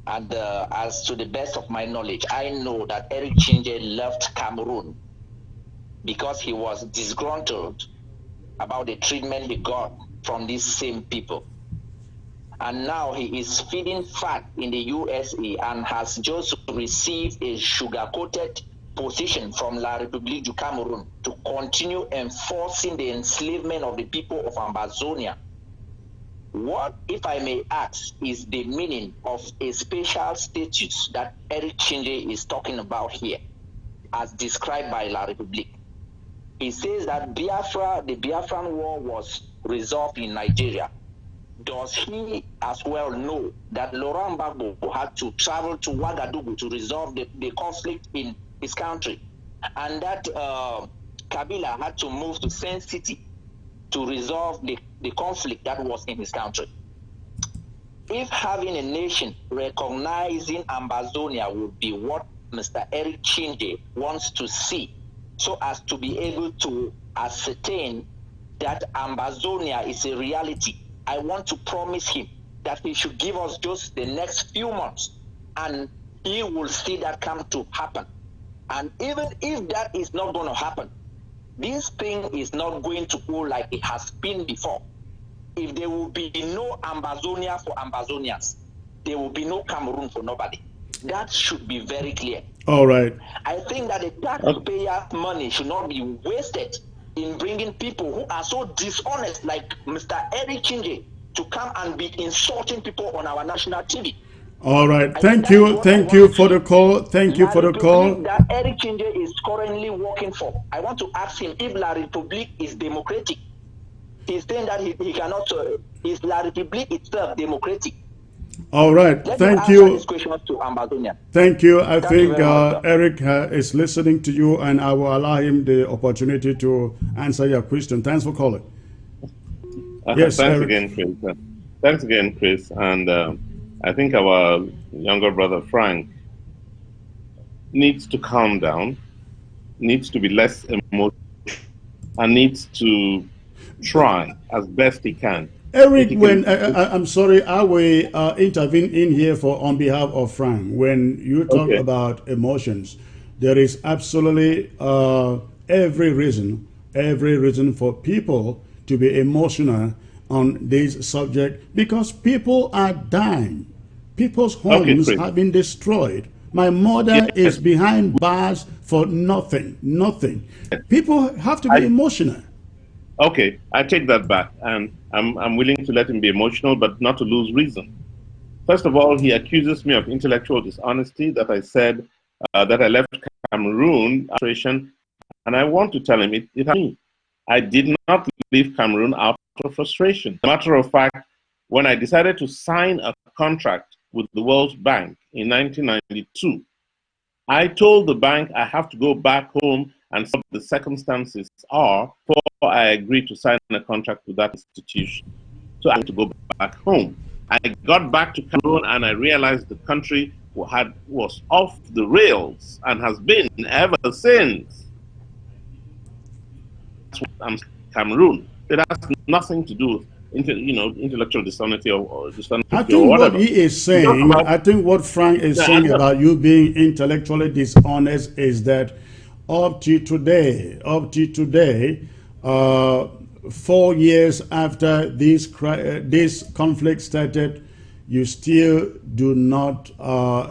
And as to the best of my knowledge, I know that Eric Chinje left Cameroon because he was disgruntled about the treatment he got from these same people. And now he is feeding fat in the USA and has just received a sugar-coated position from La République du Cameroun to continue enforcing the enslavement of the people of Ambazonia. What, if I may ask, is the meaning of a special status that Eric Chinje is talking about here, as described by La République? He says that the Biafran War was resolved in Nigeria. Does he as well know that Laurent Gbagbo had to travel to Ouagadougou to resolve the conflict in his country, and that Kabila had to move to Saint City to resolve the conflict that was in his country? If having a nation recognizing Ambazonia would be what Mr. Eric Chinje wants to see, so as to be able to ascertain that Ambazonia is a reality, I want to promise him that he should give us just the next few months and he will see that come to happen. And even if that is not going to happen, this thing is not going to go like it has been before. If there will be no Ambazonia for Ambazonians, there will be no Cameroon for nobody. That should be very clear. All right. I think that the taxpayers' money should not be wasted in bringing people who are so dishonest, like Mr. Eric Chinje, to come and be insulting people on our national TV. All right. Thank you. Thank you for the call. Thank you for the call. That Eric Chinje is currently working for. I want to ask him if La République is democratic. He's saying that he cannot. Is La République itself democratic? All right. Let Thank me you. answer this question to Ambazonia. Thank you. I think you very much, Eric is listening to you, and I will allow him the opportunity to answer your question. Thanks for calling. Yes, thanks Eric. again, Chris. Thanks again, Chris. And I think our younger brother Frank needs to calm down, needs to be less emotional, and needs to try as best he can. Eric, when I'm sorry, I will intervene in here on behalf of Frank. When you talk about emotions, there is absolutely every reason for people to be emotional on this subject, because people are dying. People's homes have been destroyed. My mother is behind bars for nothing. People have to be emotional. Okay, I take that back, and I'm willing to let him be emotional, but not to lose reason. First of all, he accuses me of intellectual dishonesty, that I said that I left Cameroon administration, and I want to tell him it me. I did not leave Cameroon out of frustration. As a matter of fact, when I decided to sign a contract with the World Bank in 1992, I told the bank I have to go back home and see what the circumstances are before I agreed to sign a contract with that institution. So I had to go back home. I got back to Cameroon and I realized the country was off the rails and has been ever since. That's what I'm Cameroon. It has nothing to do with intellectual dishonesty or dishonesty I or think whatever. what he is saying, I think what Frank is saying about you being intellectually dishonest is that up to today, 4 years after this conflict started, you still do not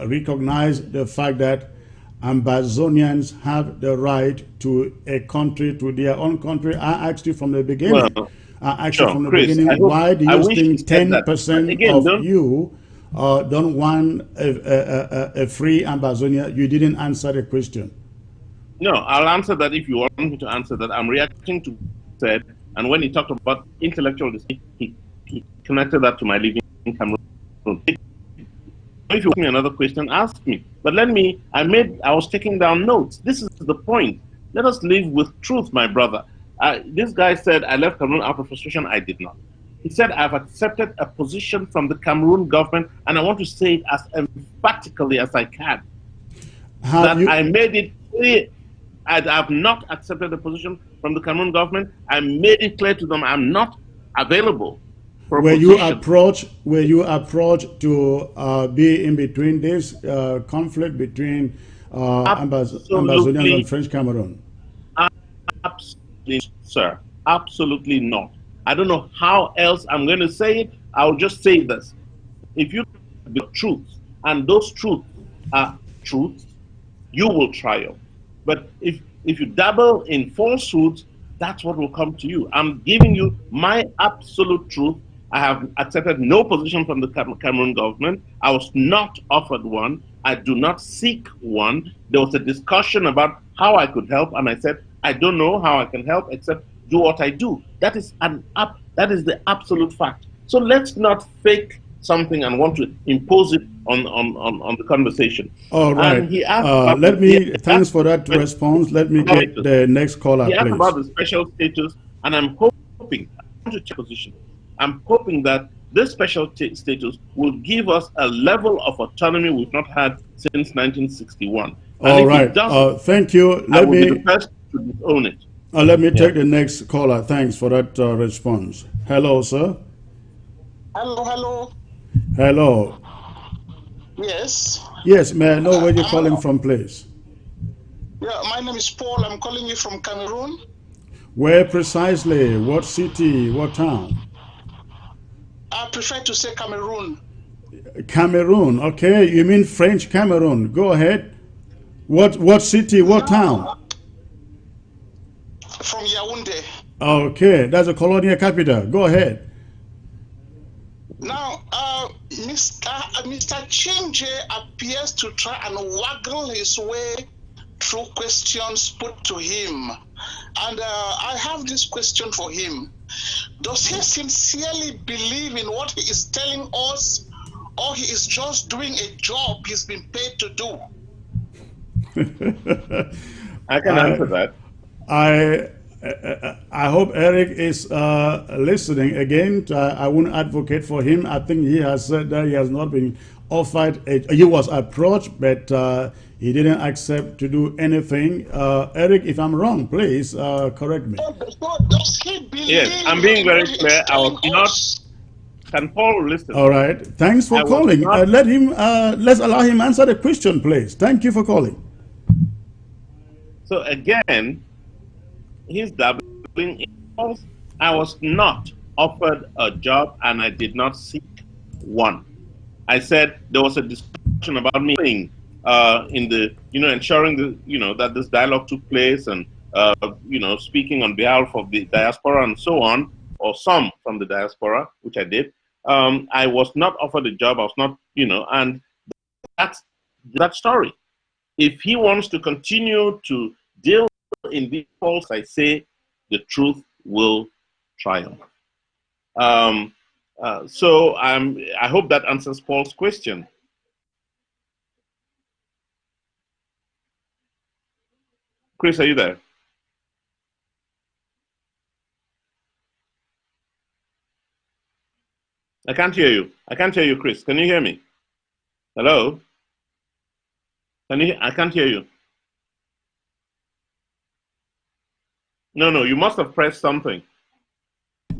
recognize the fact that Ambazonians have the right to a country, to their own country. I asked you from the beginning. Well, I asked you sure, from the Chris. beginning, why do I you wish you think said that. But 10% again, of don't. you don't want a free Ambazonia? You didn't answer the question. No, I'll answer that if you want me to answer that. I'm reacting to what he said, and when he talked about intellectual dishonesty, he connected that to my living in Cameroon. If you ask me another question, ask me. But I was taking down notes. This is the point. Let us live with truth, my brother. This guy said, I left Cameroon out of frustration. I did not. He said, I've accepted a position from the Cameroon government, and I want to say it as emphatically as I can. I made it clear. I have not accepted a position from the Cameroon government. I made it clear to them I'm not available for a position. Were you approached to be in between this conflict between Ambazonians and French Cameroon? Absolutely, sir. Absolutely not. I don't know how else I'm going to say it. I'll just say this. If you the truth, and those truths are truths, you will triumph. But if you dabble in falsehoods, that's what will come to you. I'm giving you my absolute truth. I have accepted no position from the Cameroon government. I was not offered one. I do not seek one. There was a discussion about how I could help, and I said, I don't know how I can help except do what I do. That is the absolute fact. So let's not fake something and want to impose it on the conversation. All right. And he asked thanks for that response. Let me get the next caller, he asked please. about the special status, and I'm hoping, to take position, I'm hoping that this special status will give us a level of autonomy we've not had since 1961. All right. Thank you. I will be the first to disown it. Let me take the next caller. Thanks for that response. Hello, sir. Hello. Hello. Yes. Yes, may I know where you're calling from, please? Yeah, my name is Paul. I'm calling you from Cameroon. Where precisely? What city? What town? I prefer to say Cameroon. Cameroon. Okay, you mean French Cameroon. Go ahead. What city? What town? From Yaoundé. Okay, that's a colonial capital. Go ahead. Now, Mr. Chinje appears to try and waggle his way through questions put to him. And I have this question for him. Does he sincerely believe in what he is telling us, or he is just doing a job he's been paid to do? I can answer that. I hope Eric is listening. Again, I won't advocate for him. I think he has said that he has not been offered. He was approached, but he didn't accept to do anything. Eric, if I'm wrong, please correct me. Does he believe? Yes, I'm being very clear. I was not. Can Paul listen? All right. Thanks for calling. Let's allow him answer the question, please. Thank you for calling. So again, he's dabbling in false. I was not offered a job, and I did not seek one. I said there was a discussion about me in the, ensuring that this dialogue took place, and speaking on behalf of the diaspora and so on, or some from the diaspora, which I did. I was not offered a job. I was not, and that's that story. If he wants to continue to deal in these false, I say the truth will triumph. So I hope that answers Paul's question. Chris, are you there? I can't hear you. I can't hear you, Chris. Can you hear me? Hello? I can't hear you. No, you must have pressed something.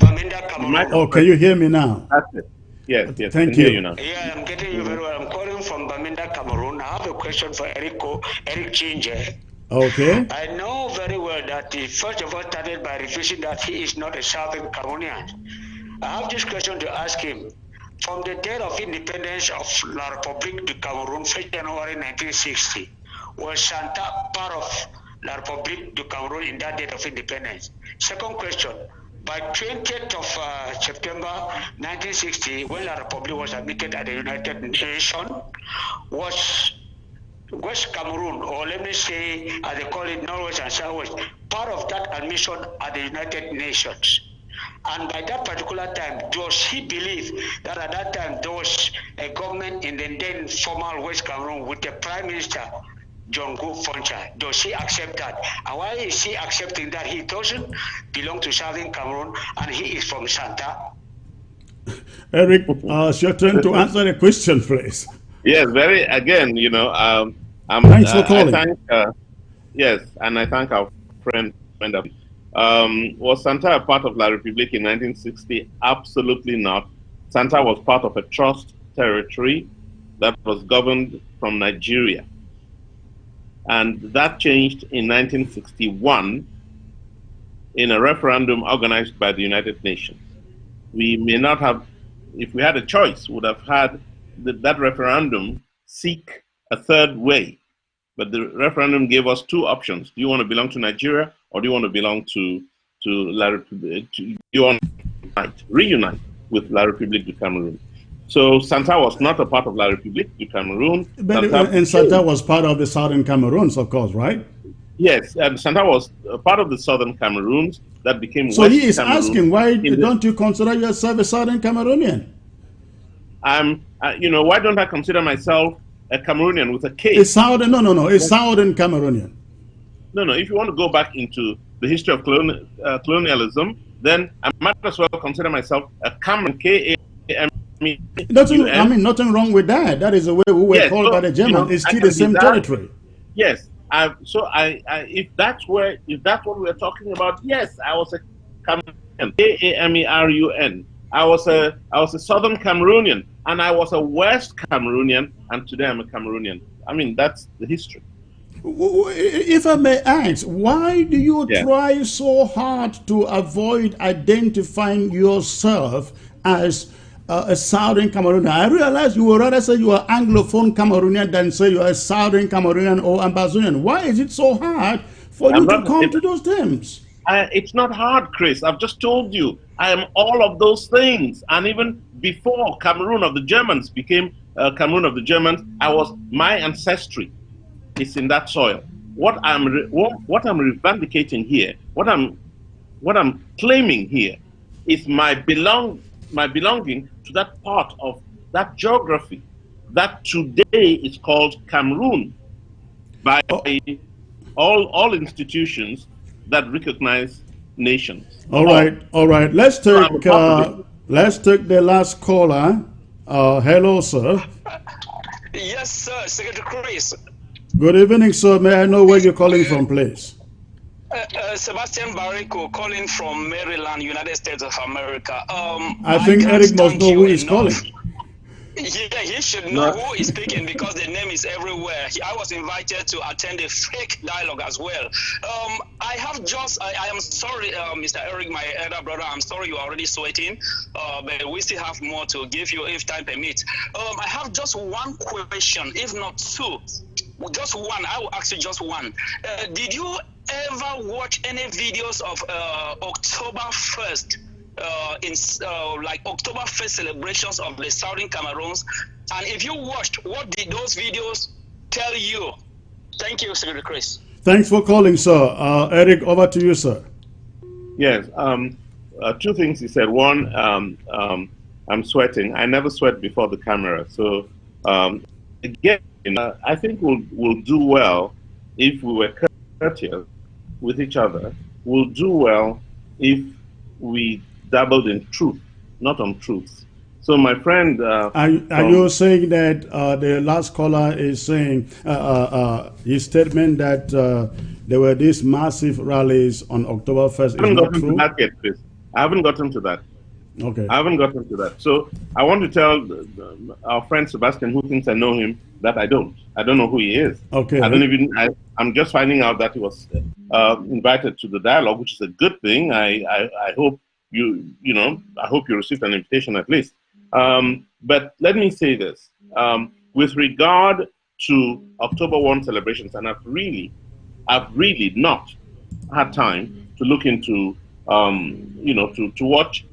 Oh, can you hear me now? That's it. Yes. Thank you. you. Hear you now. Yeah, I'm getting you very well. I'm calling from Baminda, Cameroon. I have a question for Eric Chinje. Okay. I know very well that he first of all started by refusing that he is not a Southern Cameroonian. I have this question to ask him. From the date of independence of La République du Cameroon, 1st January 1960, was Santa part of La République du Cameroon in that date of independence? Second question, by 20th of September 1960, when La République was admitted at the United Nations, was West Cameroon, or let me say, as they call it, Northwest and Southwest, part of that admission at the United Nations? And by that particular time, does he believe that at that time there was a government in the then formal West Cameroon with the Prime Minister, John Go Foncha? Does he accept that? And why is he accepting that he doesn't belong to Southern Cameroon and he is from Santa? Eric, it's your turn to answer the question, please. Yes, very, again, Thanks for calling. I thank, yes, and I thank our friend. Was Santa a part of La République in 1960? Absolutely not. Santa was part of a trust territory that was governed from Nigeria. And that changed in 1961 in a referendum organized by the United Nations. We may not have, if we had a choice, would have had that referendum seek a third way. But the referendum gave us two options. Do you want to belong to Nigeria, or do you want to belong to La République? Do you want to reunite with La République du Cameroun? So Santa was not a part of La République du Cameroun. But Santa was part of the Southern Cameroons, of course, right? Yes, and Santa was a part of the Southern Cameroons that became So West he is Cameroon. asking, why don't you consider yourself a Southern Cameroonian? Why don't I consider myself a Cameroonian with a K? A Southern, no, a Southern Cameroonian. No, if you want to go back into the history of colonialism, then I might as well consider myself a Cameroon, K-A-M-E. Nothing wrong with that. That is the way we were called by the Germans. It's still the same territory. Yes. If that's what we're talking about, yes, I was a Cameroonian, K-A-M-E-R-U-N. I was a Southern Cameroonian, and I was a West Cameroonian, and today I'm a Cameroonian. That's the history. If I may ask, why do you try so hard to avoid identifying yourself as a Southern Cameroonian? I realize you would rather say you are Anglophone Cameroonian than say you are a Southern Cameroonian or Ambazonian. Why is it so hard for you to come to those terms? It's not hard, Chris. I've just told you. I am all of those things. And even before Cameroon of the Germans became Cameroon of the Germans, my ancestry is in that soil. What I'm revendicating here, what I'm claiming here, is my belonging to that part of that geography that today is called Cameroon by all institutions that recognize nations. All right. Let's take the last caller. Hello, sir. Yes, sir, Secretary Chris. Good evening, sir. May I know where you're calling from, please? Sebastian Barrico, calling from Maryland, United States of America. I think Eric must know who is calling. Yeah, he should know who is speaking because the name is everywhere. I was invited to attend a fake dialogue as well. I am sorry, Mr. Eric, my elder brother, I'm sorry you're already sweating, but we still have more to give you if time permits. I have just one question, if not two. Just one. I will ask you just one. Did you ever watch any videos of October 1st? Like October 1st celebrations of the Southern Cameroons, and if you watched, what did those videos tell you? Thank you, Secretary Chris. Thanks for calling, sir. Eric, over to you, sir. Yes, two things he said. One, I'm sweating. I never sweat before the camera. So again, I think we'll do well if we were courteous with each other. We'll do well if we dabbled in truth, not untruths. So my friend... are you saying that the last caller is saying his statement that there were these massive rallies on October 1st is not true? I haven't gotten to that. Okay. I haven't gotten to that. So I want to tell our friend Sebastian, who thinks I know him, that I don't. I don't know who he is. Okay. I don't even. I'm just finding out that he was invited to the dialogue, which is a good thing. I hope I hope you received an invitation at least. But let me say this with regard to October 1 celebrations, and I've really not had time to look into, to watch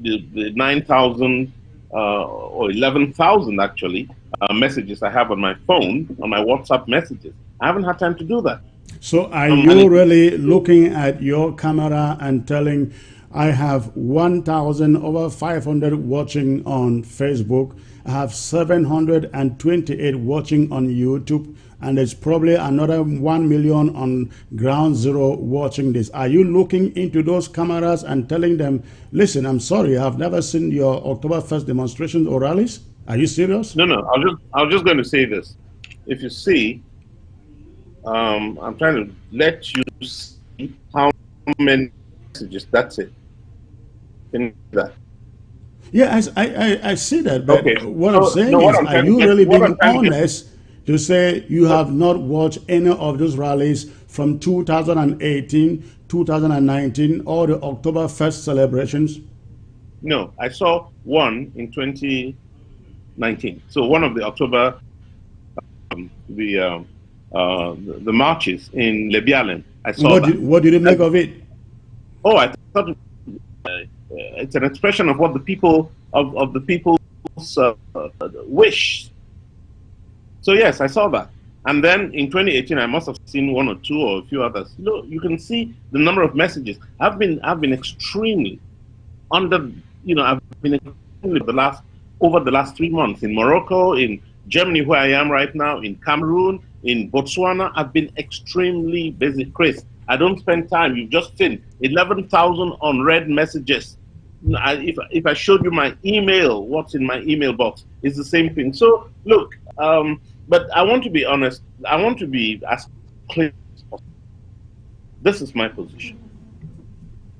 the 9,000 or 11,000 actually messages I have on my phone, on my WhatsApp messages. I haven't had time to do that. So are you really looking at your camera and telling, I have 1,000 over 500 watching on Facebook, I have 728 watching on YouTube, and there's probably another 1 million on ground zero watching this. Are you looking into those cameras and telling them, listen, I'm sorry, I've never seen your October 1st demonstrations or rallies? Are you serious? No. I was just going to say this. If you see, I'm trying to let you see how many messages. That's it. Can you do that? Yeah, I see that, but Okay. what I'm saying is, are you really being honest to say you have not watched any of those rallies from 2018, 2019, or the October 1st celebrations? No, I saw one in 2019. So one of the October, the marches in Lebialen. I saw that. What did you make of it? Oh, I thought it's an expression of what the people of the people's wish. So yes, I saw that. And then in 2018, I must have seen one or two or a few others. You can see the number of messages. I've been extremely under. I've been over the last 3 months in Morocco, in Germany, where I am right now, in Cameroon, in Botswana. I've been extremely busy, Chris. I don't spend time. You've just seen 11,000 unread messages. If I showed you my email, what's in my email box, it's the same thing. So look, but I want to be honest. I want to be as clear as possible. This is my position.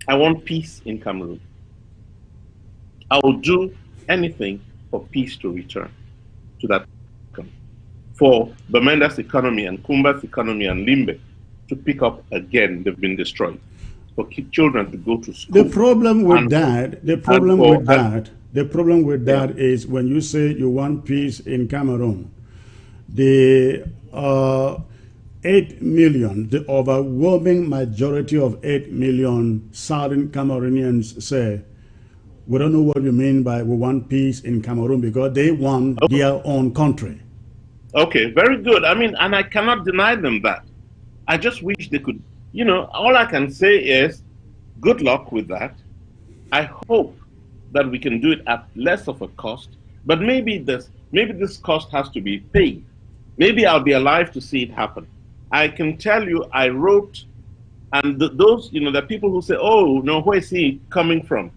I want peace in Cameroon. I will do anything for peace to return to that country, for Bamenda's economy and Kumba's economy and Limbe to pick up again. They've been destroyed. For children to go to school. The problem with that is when you say you want peace in Cameroon, the 8 million, the overwhelming majority of 8 million Southern Cameroonians say, we don't know what you mean by we want peace in Cameroon, because they want their own country. Okay, very good. I mean, and I cannot deny them that. I just wish they could, all I can say is good luck with that. I hope that we can do it at less of a cost, but maybe this cost has to be paid. Maybe I'll be alive to see it happen. I can tell you, I wrote, and those, the people who say, oh, no, where is he coming from?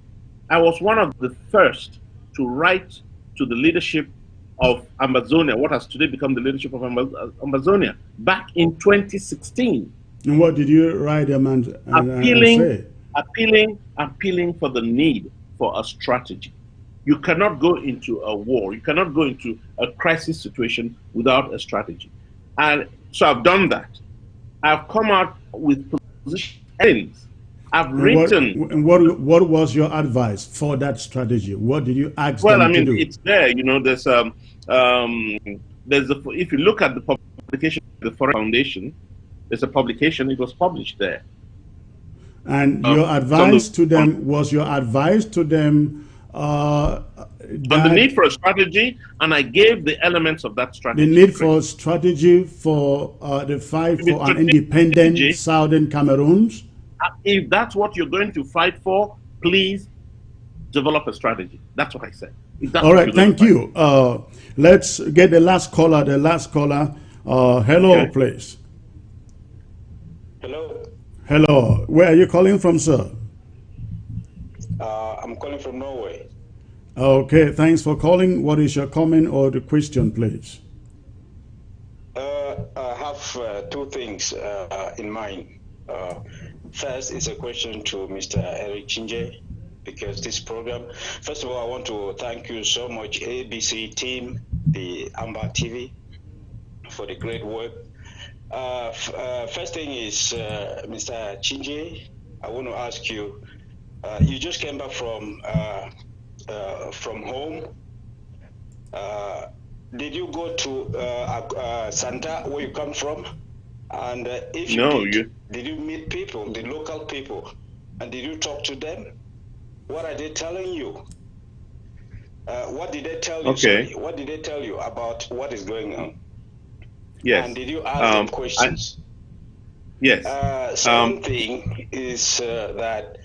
I was one of the first to write to the leadership of Amazonia, what has today become the leadership of Amazonia, back in 2016. And what did you write them and say? Appealing for the need for a strategy. You cannot go into a war, you cannot go into a crisis situation without a strategy. And so I've done that. I've come out with positions. I've written. And what was your advice for that strategy? What did you ask them to do? Well, I mean, it's there. There's if you look at the publication of the Foreign Foundation, there's a publication. It was published there. And your advice to them was on the need for a strategy, and I gave the elements of that strategy. The need for strategy for the fight for an independent Southern Cameroons. If that's what you're going to fight for, please develop a strategy. That's what I said. All right, thank you. Let's get the last caller. Hello, please. Hello. Hello. Where are you calling from, sir? I'm calling from Norway. Okay, thanks for calling. What is your comment or the question, please? I have two things in mind. First is a question to Mr. Eric Chinje. because this program, first of all, I want to thank you so much, ABC team, the Amber TV, for the great work. First thing is, Mr. Chinje, I want to ask you, you just came back from home. Did you go to Santa, where you come from? And if you did you meet people, the local people, and did you talk to them? What are they telling you? What did they tell you? Okay. Sorry, what did they tell you about what is going on? Yes. And did you ask them questions? Yes. Second thing is that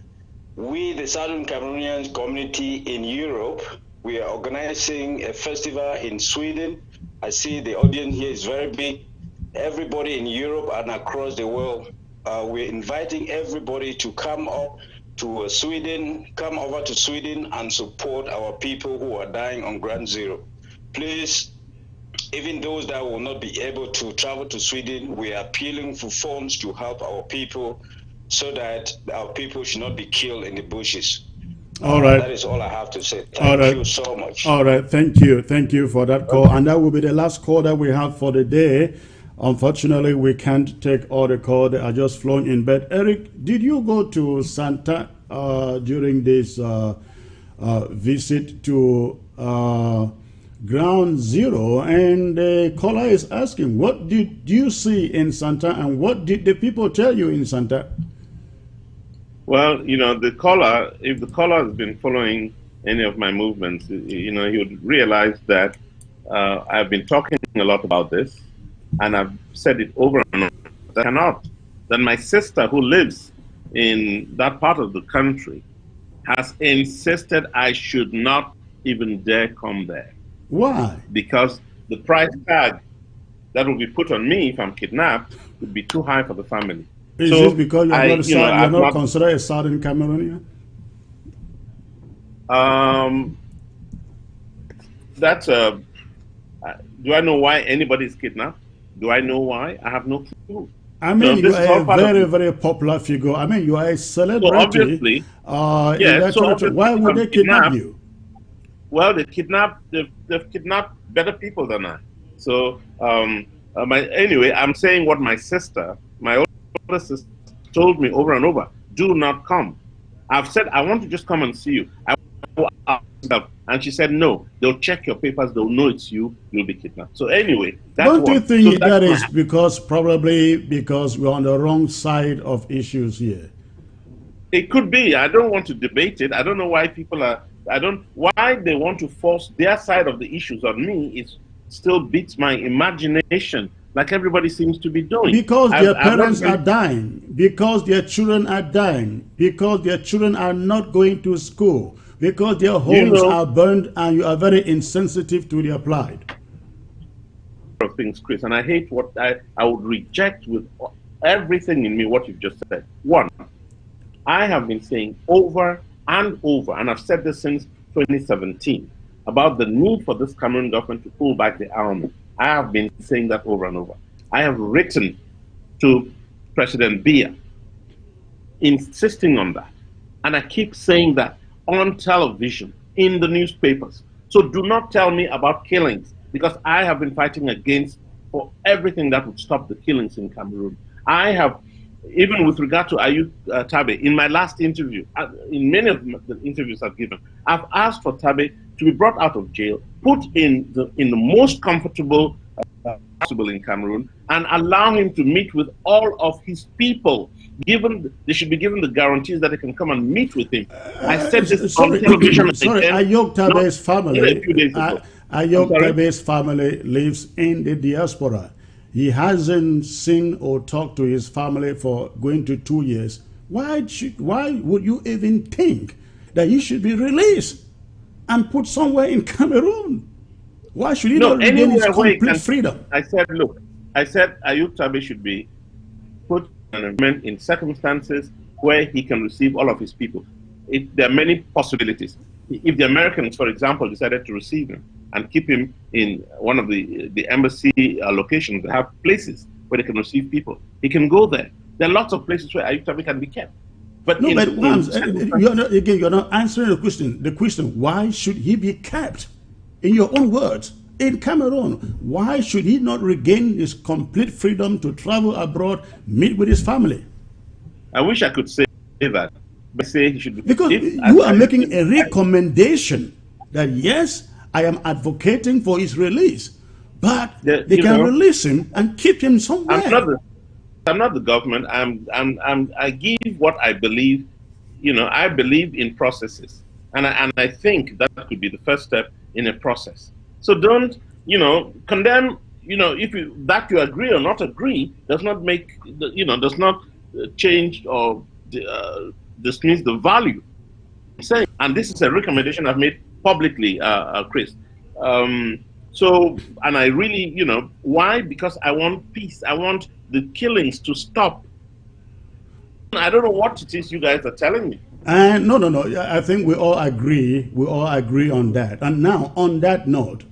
we, the Southern Cameroonian community in Europe, we are organizing a festival in Sweden. I see the audience here is very big. Everybody in Europe and across the world, we're inviting everybody to come up to Sweden, come over to Sweden and support our people who are dying on Ground Zero. Please, even those that will not be able to travel to Sweden, we are appealing for funds to help our people so that our people should not be killed in the bushes. All right. That is all I have to say. Thank you so much. All right. Thank you. Thank you for that call. And that will be the last call that we have for the day. Unfortunately, we can't take all the calls that are just flowing in. But Eric, did you go to Santa during this visit to Ground Zero? And the caller is asking, what did you see in Santa and what did the people tell you in Santa? Well, you know, the caller, if the caller has been following any of my movements, you know, he would realize that I've been talking a lot about this, and I've said it over and over. I cannot. Then my sister, who lives in that part of the country, has insisted I should not even dare come there. Why? Because the price tag that will be put on me if I'm kidnapped would be too high for the family. Is this because you're not considered a Southern Cameroonian? Do I know why anybody is kidnapped? Do I know why? I have no clue. I mean, you are a very, very popular figure. I mean, you are a celebrity. So obviously, in that territory. Why would they kidnap you? Well, they've kidnapped better people than I. So, anyway, I'm saying what my older sister told me over and over: do not come. I've said I want to just come and see you. And she said no. They'll check your papers. They'll know it's you. You'll be kidnapped. So anyway, that's don't you think that is because we're on the wrong side of issues here? It could be. I don't want to debate it. I don't know why people are. Why they want to force their side of the issues on me. It still beats my imagination, like everybody seems to be doing. Because their parents are dying, because their children are dying, because their children are not going to school, because their homes are burned, and you are very insensitive to their plight. Of things, Chris, and I hate what I would reject with everything in me what you've just said. One, I have been saying over and over, and I've said this since 2017, about the need for this Cameroon government to pull back the army. I have been saying that over and over. I have written to President Biya insisting on that. And I keep saying that on television, in the newspapers. So do not tell me about killings, because I have been fighting against for everything that would stop the killings in Cameroon. I have, even with regard to Ayuk Tabe, in my last interview, in many of the interviews I've given, I've asked for Tabe to be brought out of jail, put in the most comfortable possible in Cameroon, and allow him to meet with all of his people. They should be given the guarantees that they can come and meet with him. I said this on television. Sorry, Ayuk Tabe's family. Ayuk Tabe's family lives in the diaspora. He hasn't seen or talked to his family for going to 2 years. Why would you even think that he should be released and put somewhere in Cameroon? Why should he not regain his complete freedom? I said, look, Ayuk Tabe should be put in circumstances where he can receive all of his people. There are many possibilities. If the Americans, for example, decided to receive him and keep him in one of the embassy locations, they have places where they can receive people. He can go there. There are lots of places where Ayuk Tabe can be kept. But No, but you're not answering the question. The question: why should he be kept? In your own words, in Cameroon, why should he not regain his complete freedom to travel abroad, meet with his family? I wish I could say that, but say he should be. Because you are making a recommendation that yes, I am advocating for his release, but they can release him and keep him somewhere. I'm not the government. I give what I believe. I believe in processes, and I think that could be the first step in a process. So don't condemn. If you agree or not agree does not make does not change or dismiss the value. And this is a recommendation I've made publicly, Chris. And I really, why? Because I want peace. I want the killings to stop. I don't know what it is you guys are telling me. No. I think we all agree. We all agree on that. And now, on that note,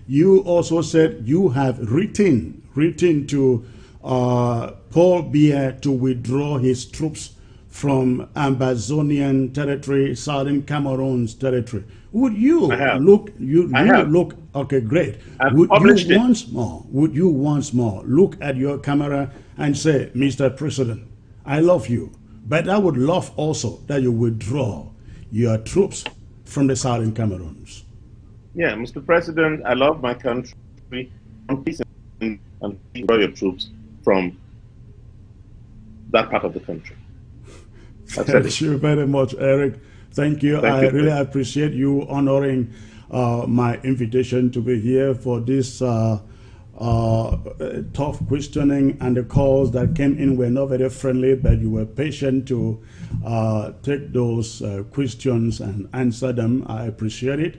you also said you have written to Paul Biya to withdraw his troops from Ambazonian territory, southern Cameroon's territory. Would you look? Look. Okay, great. Would you once more look at your camera and say, Mr. President, I love you, but I would love also that you withdraw your troops from the southern Cameroons. Yeah, Mr. President, I love my country. Please and withdraw your troops from that part of the country. Thank you very much, Eric. Thank you. I really appreciate you honoring my invitation to be here for this tough questioning, and the calls that came in were not very friendly, but you were patient to take those questions and answer them. I appreciate it.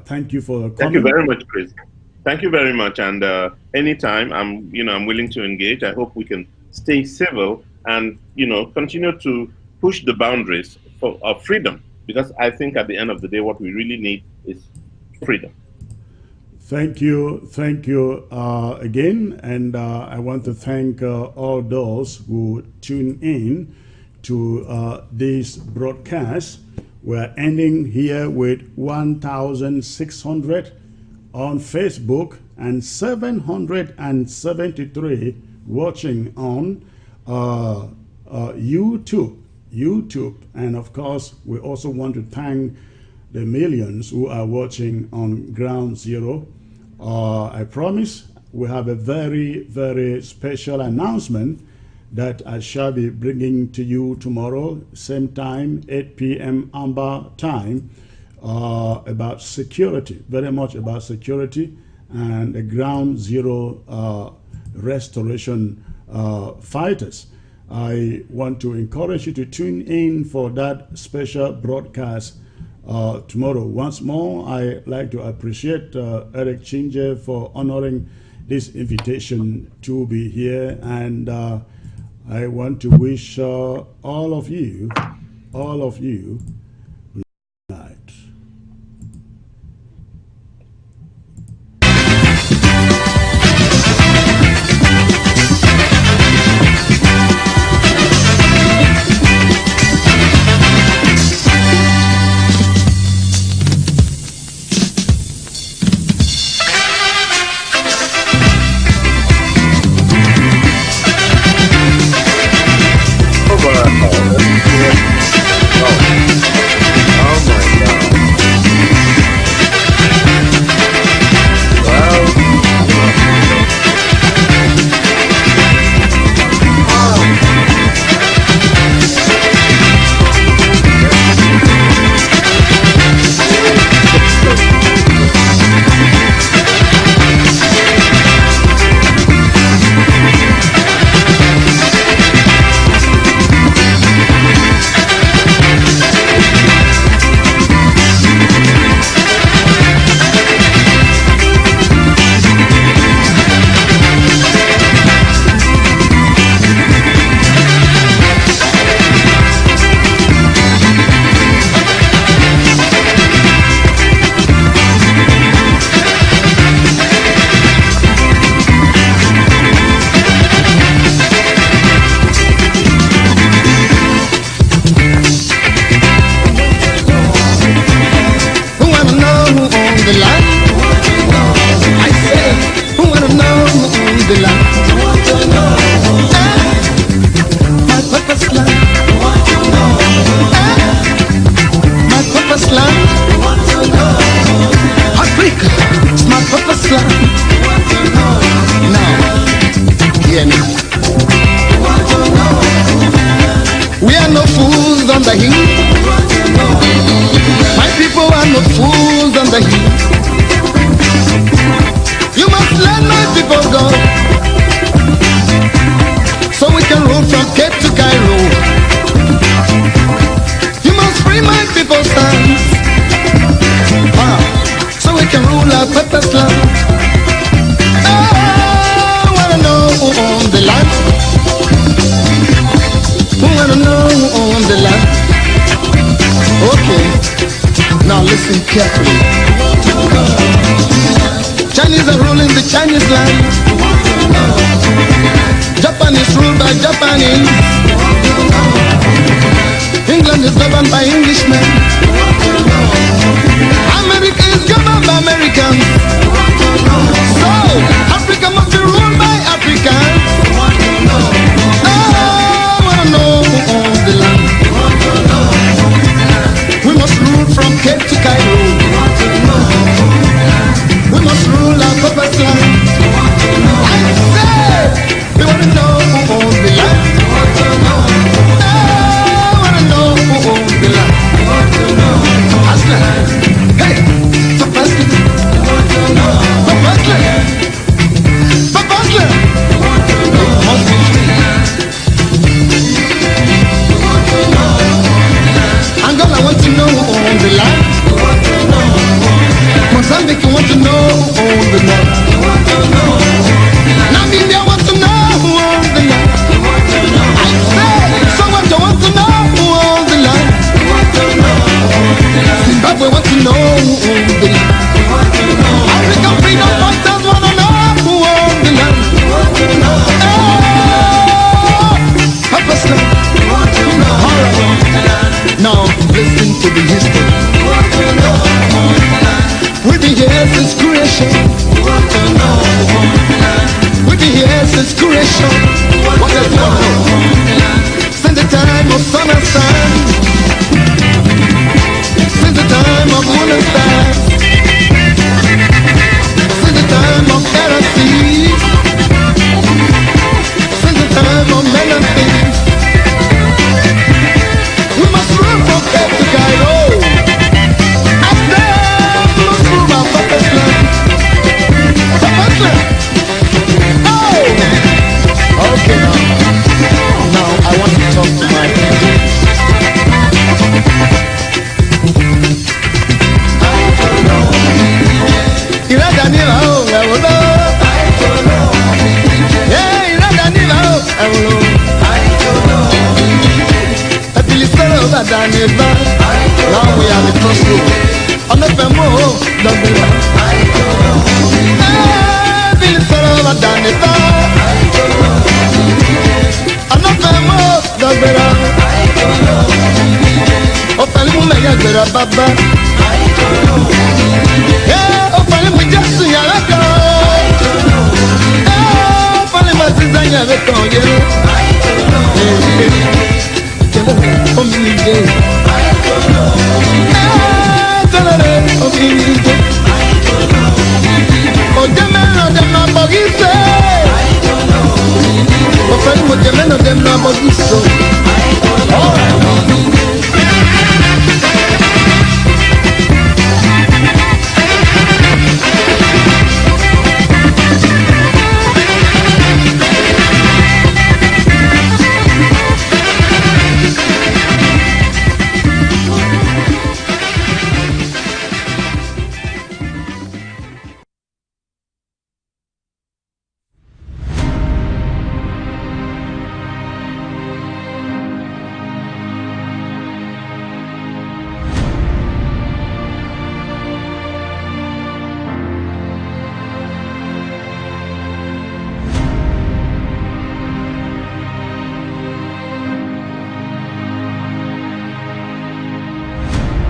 Thank you for coming. Thank you very much, Chris. Thank you very much. And anytime I'm willing to engage. I hope we can stay civil and continue to push the boundaries of freedom, because I think at the end of the day what we really need is freedom. Thank you again, and I want to thank all those who tune in to this broadcast. We're ending here with 1,600 on Facebook and 773 watching on YouTube. And of course, we also want to thank the millions who are watching on Ground Zero. I promise we have a very, very special announcement that I shall be bringing to you tomorrow, same time, 8 p.m. Amber time, about security, very much about security and the Ground Zero restoration fighters. I want to encourage you to tune in for that special broadcast tomorrow. Once more, I like to appreciate Eric Chinje for honoring this invitation to be here, and I want to wish all of you good night. Oh. again. We are no fools on the hill. My people are no fools on the hill. You must let my people go, so we can rule from Cape to Cairo. You must free my people's hands, so we can rule our purpose land. I wanna know who owns the land. Who wanna know who owns the land? Okay, now listen carefully. Chinese are ruling the Chinese land. Japan is ruled by Japanese. England is governed by Englishmen. America is governed by Americans. So, Africa must be ruled by Africans. I wanna know who owns the land. We must rule from Cape to Cairo. We must rule our purpose land. I said, we want to know who owns the land. I want to know who owns the land. Hustler. Hey, Papa Hustler. Papa Hustler. Papa Hustler. Must be free. Angola want to know who owns the land. Mozambique want to know who owns the land. Namibia want to know who owns the land. I said, Soweto want to know who owns the land. Zimbabwe want to know who owns the land. African freedom fighters want to know who owns the land. Purpose land. Now listen to the history. We've been here since creation. We've been here since creation. What does one know? Since the time of sun and sun. Since the time of moon and stars. Since the time of air and sea. Since the time of men and things. We must run from Cape to Cairo. Okay, now I want to talk to my people. Iradanila, oh, I will know. Yeah, Iradanila, oh, I will know. I feel it's all over Danila. Now we are the crossroads. On the Femo, don't be like. I feel it's all over Danila. Baba